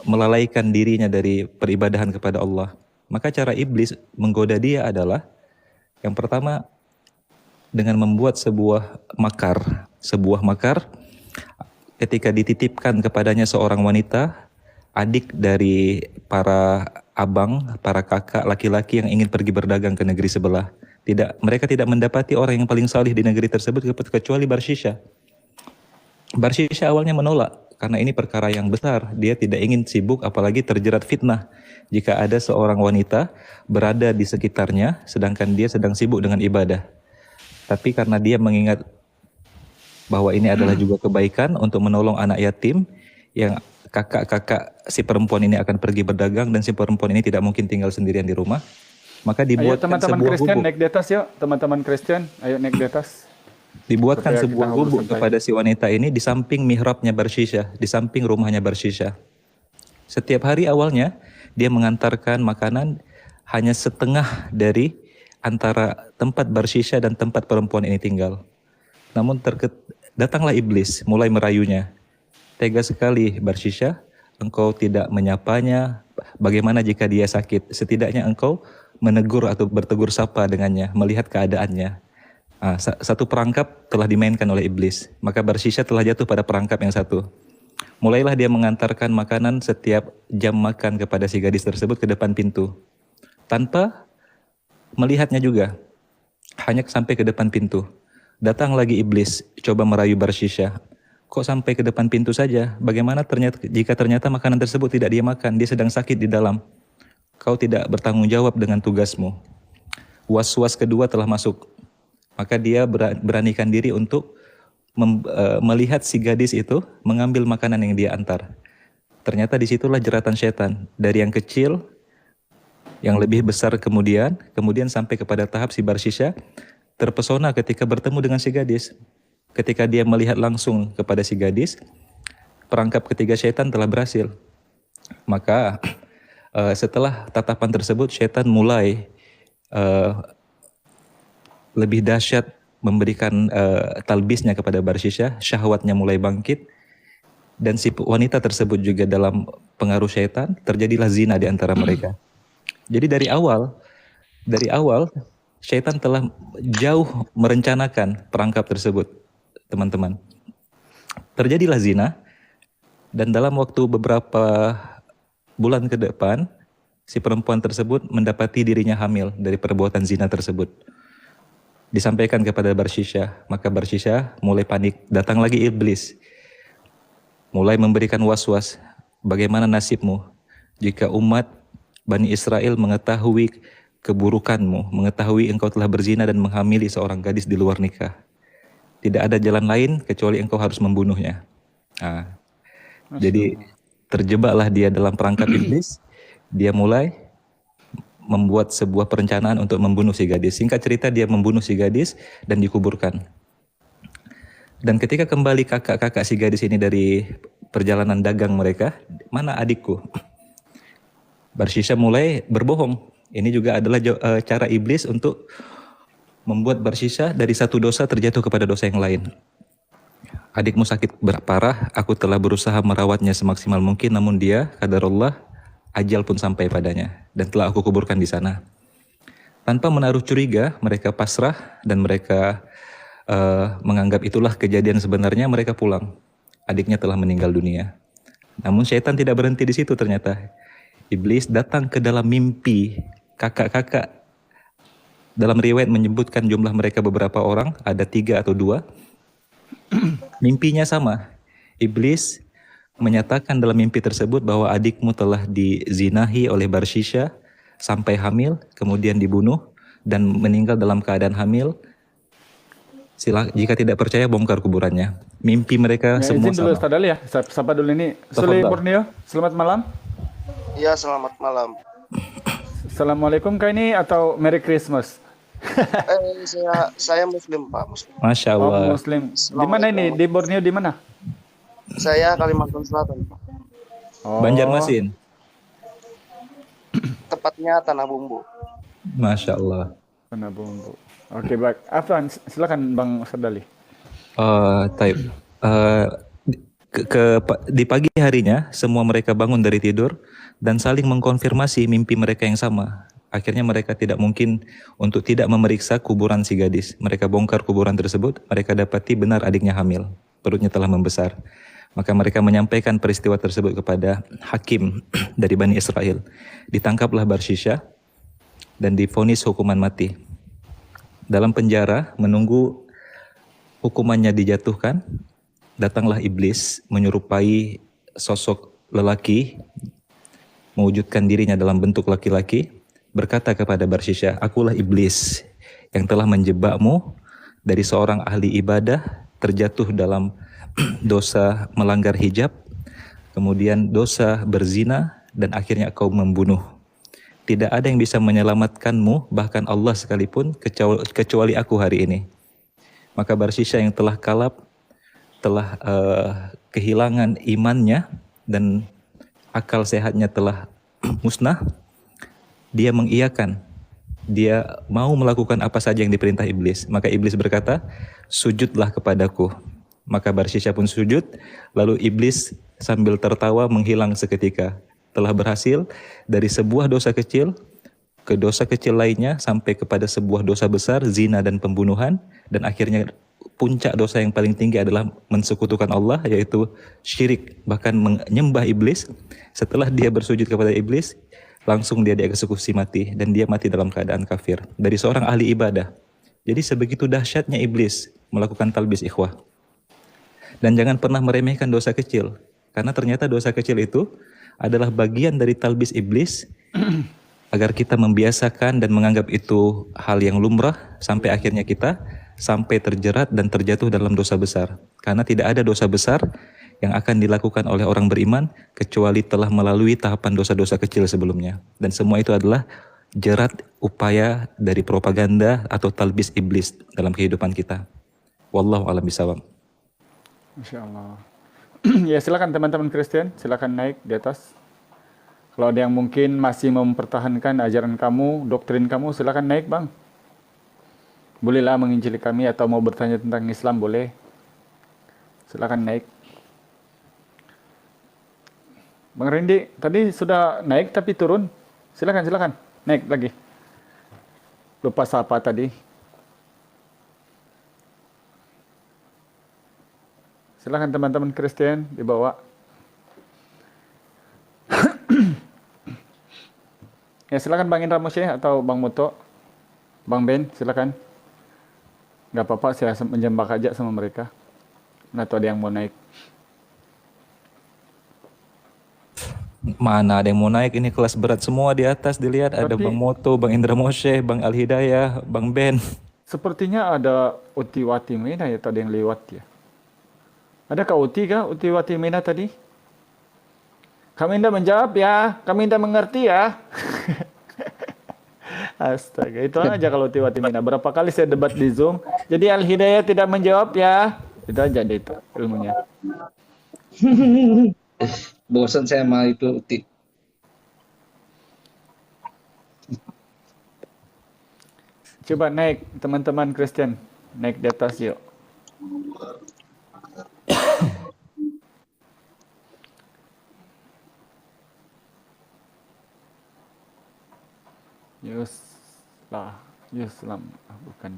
Speaker 2: melalaikan dirinya dari peribadahan kepada Allah. Maka cara iblis menggoda dia adalah yang pertama dengan membuat sebuah makar ketika dititipkan kepadanya seorang wanita, adik dari para abang, para kakak laki-laki yang ingin pergi berdagang ke negeri sebelah. Mereka tidak mendapati orang yang paling salih di negeri tersebut kecuali Barshisha. Barshisha awalnya menolak karena ini perkara yang besar. Dia tidak ingin sibuk apalagi terjerat fitnah jika ada seorang wanita berada di sekitarnya sedangkan dia sedang sibuk dengan ibadah. Tapi karena dia mengingat bahwa ini adalah juga kebaikan untuk menolong anak yatim yang kakak-kakak si perempuan ini akan pergi berdagang dan si perempuan ini tidak mungkin tinggal sendirian di rumah, maka dibuatkan
Speaker 3: teman-teman
Speaker 2: sebuah
Speaker 3: Kristen
Speaker 2: gubuk.
Speaker 3: naik di atas yuk, teman-teman Kristen, ayo naik di atas.
Speaker 2: Dibuatkan
Speaker 3: Supaya
Speaker 2: sebuah
Speaker 3: kita ngobrol
Speaker 2: gubuk
Speaker 3: santai.
Speaker 2: kepada si wanita ini di samping mihrabnya Barshisha, di samping rumahnya Barshisha. Setiap hari awalnya dia mengantarkan makanan hanya setengah dari antara tempat Barshisha dan tempat perempuan ini tinggal. Namun datanglah iblis mulai merayunya. Tega sekali Barshisha, engkau tidak menyapanya. Bagaimana jika dia sakit? Setidaknya engkau menegur atau bertegur sapa dengannya, melihat keadaannya. Satu perangkap telah dimainkan oleh iblis. Maka Barshisha telah jatuh pada perangkap yang satu. Mulailah dia mengantarkan makanan setiap jam makan kepada si gadis tersebut ke depan pintu. Tanpa melihatnya juga. Hanya sampai ke depan pintu. Datang lagi iblis, coba merayu Barshisha. Kok sampai ke depan pintu saja? Bagaimana jika ternyata makanan tersebut tidak dia makan, dia sedang sakit di dalam. Kau tidak bertanggung jawab dengan tugasmu. Was-was kedua telah masuk. Maka dia beranikan diri untuk melihat si gadis itu mengambil makanan yang dia antar. Ternyata disitulah jeratan setan. Dari yang kecil, yang lebih besar kemudian sampai kepada tahap si Barshisha terpesona ketika bertemu dengan si gadis. Ketika dia melihat langsung kepada si gadis, perangkap ketiga setan telah berhasil. Maka setelah tatapan tersebut, setan mulai lebih dahsyat memberikan talbisnya kepada Barshisha, syahwatnya mulai bangkit, dan si wanita tersebut juga dalam pengaruh setan, terjadilah zina di antara mereka. Jadi dari awal setan telah jauh merencanakan perangkap tersebut, teman-teman. Terjadilah zina, dan dalam waktu beberapa bulan ke depan, si perempuan tersebut mendapati dirinya hamil dari perbuatan zina tersebut. Disampaikan kepada Barshisha, maka Barshisha mulai panik. Datang lagi iblis, mulai memberikan was-was. Bagaimana nasibmu jika umat Bani Israel mengetahui keburukanmu, mengetahui engkau telah berzina dan menghamili seorang gadis di luar nikah? Tidak ada jalan lain kecuali engkau harus membunuhnya. Jadi terjebaklah dia dalam perangkap iblis. Dia mulai membuat sebuah perencanaan untuk membunuh si gadis. Singkat cerita dia membunuh si gadis dan dikuburkan. Dan ketika kembali kakak-kakak si gadis ini dari perjalanan dagang mereka, mana adikku? Barsisha mulai berbohong. Ini juga adalah cara iblis untuk membuat Barsisha dari satu dosa terjatuh kepada dosa yang lain. Adikmu sakit parah, aku telah berusaha merawatnya semaksimal mungkin, namun dia, qadarullah, ajal pun sampai padanya dan telah aku kuburkan di sana. Tanpa menaruh curiga, mereka pasrah dan mereka menganggap itulah kejadian sebenarnya. Mereka pulang. Adiknya telah meninggal dunia. Namun syaitan tidak berhenti di situ ternyata. Iblis datang ke dalam mimpi kakak-kakak. Dalam riwayat menyebutkan jumlah mereka beberapa orang, ada 3 atau 2. Mimpinya sama. Iblis menyatakan dalam mimpi tersebut bahwa adikmu telah dizinahi oleh Barsisha sampai hamil, kemudian dibunuh dan meninggal dalam keadaan hamil. Jika tidak percaya, bongkar kuburannya. Mimpi mereka semua
Speaker 3: izin dulu
Speaker 2: sama.
Speaker 3: Ustaz Ali ya. Sapa dulu ini. Sule Borneo, selamat malam.
Speaker 10: Ya, selamat malam.
Speaker 3: Assalamualaikum kah ini atau Merry Christmas?
Speaker 10: Saya Muslim, Pak. Muslim.
Speaker 2: Masya Allah.
Speaker 3: Oh, Muslim. Di mana ini? Di Borneo di mana?
Speaker 10: Saya Kalimantan Selatan, Pak.
Speaker 3: Oh.
Speaker 2: Banjarmasin.
Speaker 10: Tepatnya Tanah Bumbu.
Speaker 2: Masya Allah.
Speaker 3: Tanah Bumbu. Oke, baik. Afwan, silakan Bang Sardali.
Speaker 2: Taib. Di pagi harinya semua mereka bangun dari tidur dan saling mengkonfirmasi mimpi mereka yang sama. Akhirnya mereka tidak mungkin untuk tidak memeriksa kuburan si gadis. Mereka bongkar kuburan tersebut, mereka dapati benar adiknya hamil, perutnya telah membesar. Maka mereka menyampaikan peristiwa tersebut kepada hakim dari Bani Israel. Ditangkaplah Barsisha dan divonis hukuman mati. Dalam penjara menunggu hukumannya dijatuhkan, datanglah iblis menyerupai sosok lelaki, mewujudkan dirinya dalam bentuk laki-laki, berkata kepada Barsisha, akulah iblis yang telah menjebakmu dari seorang ahli ibadah, terjatuh dalam dosa melanggar hijab, kemudian dosa berzina, dan akhirnya kau membunuh. Tidak ada yang bisa menyelamatkanmu, bahkan Allah sekalipun, kecuali aku hari ini. Maka Barsisha yang telah kalap, telah kehilangan imannya, dan akal sehatnya telah musnah, dia mengiyakan. Dia mau melakukan apa saja yang diperintah iblis. Maka iblis berkata, sujudlah kepadaku. Maka Barsisha pun sujud, lalu iblis sambil tertawa menghilang seketika. Telah berhasil dari sebuah dosa kecil ke dosa kecil lainnya sampai kepada sebuah dosa besar, zina dan pembunuhan, dan akhirnya puncak dosa yang paling tinggi adalah mensekutukan Allah, yaitu syirik, bahkan menyembah iblis. Setelah dia bersujud kepada iblis, langsung dia dieksekusi mati, dan dia mati dalam keadaan kafir dari seorang ahli ibadah. Jadi sebegitu dahsyatnya iblis melakukan talbis ikhwah. Dan jangan pernah meremehkan dosa kecil, karena ternyata dosa kecil itu adalah bagian dari talbis iblis agar kita membiasakan dan menganggap itu hal yang lumrah sampai akhirnya kita sampai terjerat dan terjatuh dalam dosa besar. Karena tidak ada dosa besar yang akan dilakukan oleh orang beriman kecuali telah melalui tahapan dosa-dosa kecil sebelumnya. Dan semua itu adalah jerat upaya dari propaganda atau talbis iblis dalam kehidupan kita. Wallahu a'lam bishawab.
Speaker 3: Masya Allah. Ya, silakan teman-teman Kristen, silakan naik di atas. Kalau ada yang mungkin masih mempertahankan ajaran kamu, doktrin kamu, silakan naik, Bang. Bolehlah menginjili kami atau mau bertanya tentang Islam, boleh. Silakan naik. Bang Rendi, tadi sudah naik tapi turun. Silakan, naik lagi. Lupa sapa tadi. Silakan teman-teman Kristen dibawa. Ya, silakan Bang Indra Moshe atau Bang Muto, Bang Ben, silakan. Gak apa-apa, saya menjambak aja sama mereka. Atau ada yang mau naik.
Speaker 2: Mana ada yang mau naik, ini kelas berat semua di atas dilihat. Ada Bang Moto, Bang Indra Moshe, Bang Al Hidayah, Bang Ben.
Speaker 3: Sepertinya ada Utiwati Mena ya tadi yang lewat ya. Ada Kak Uti kah? Utiwati Mena tadi? Kami tidak menjawab ya, kami tidak mengerti ya. Astaga, itu aja kalau Tiwatimina. Berapa kali saya debat di Zoom. Jadi Al Hidayah tidak menjawab ya. Itu aja deh itu ilmunya.
Speaker 9: Bosan saya sama itu.
Speaker 3: Coba naik teman-teman Kristen, naik di atas yuk. Yuslam, bukan.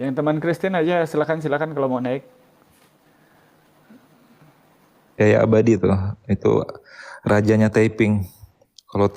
Speaker 3: Yang teman Kristen aja silakan kalau mau naik.
Speaker 2: Kayak abadi tuh, itu rajanya typing. Kalau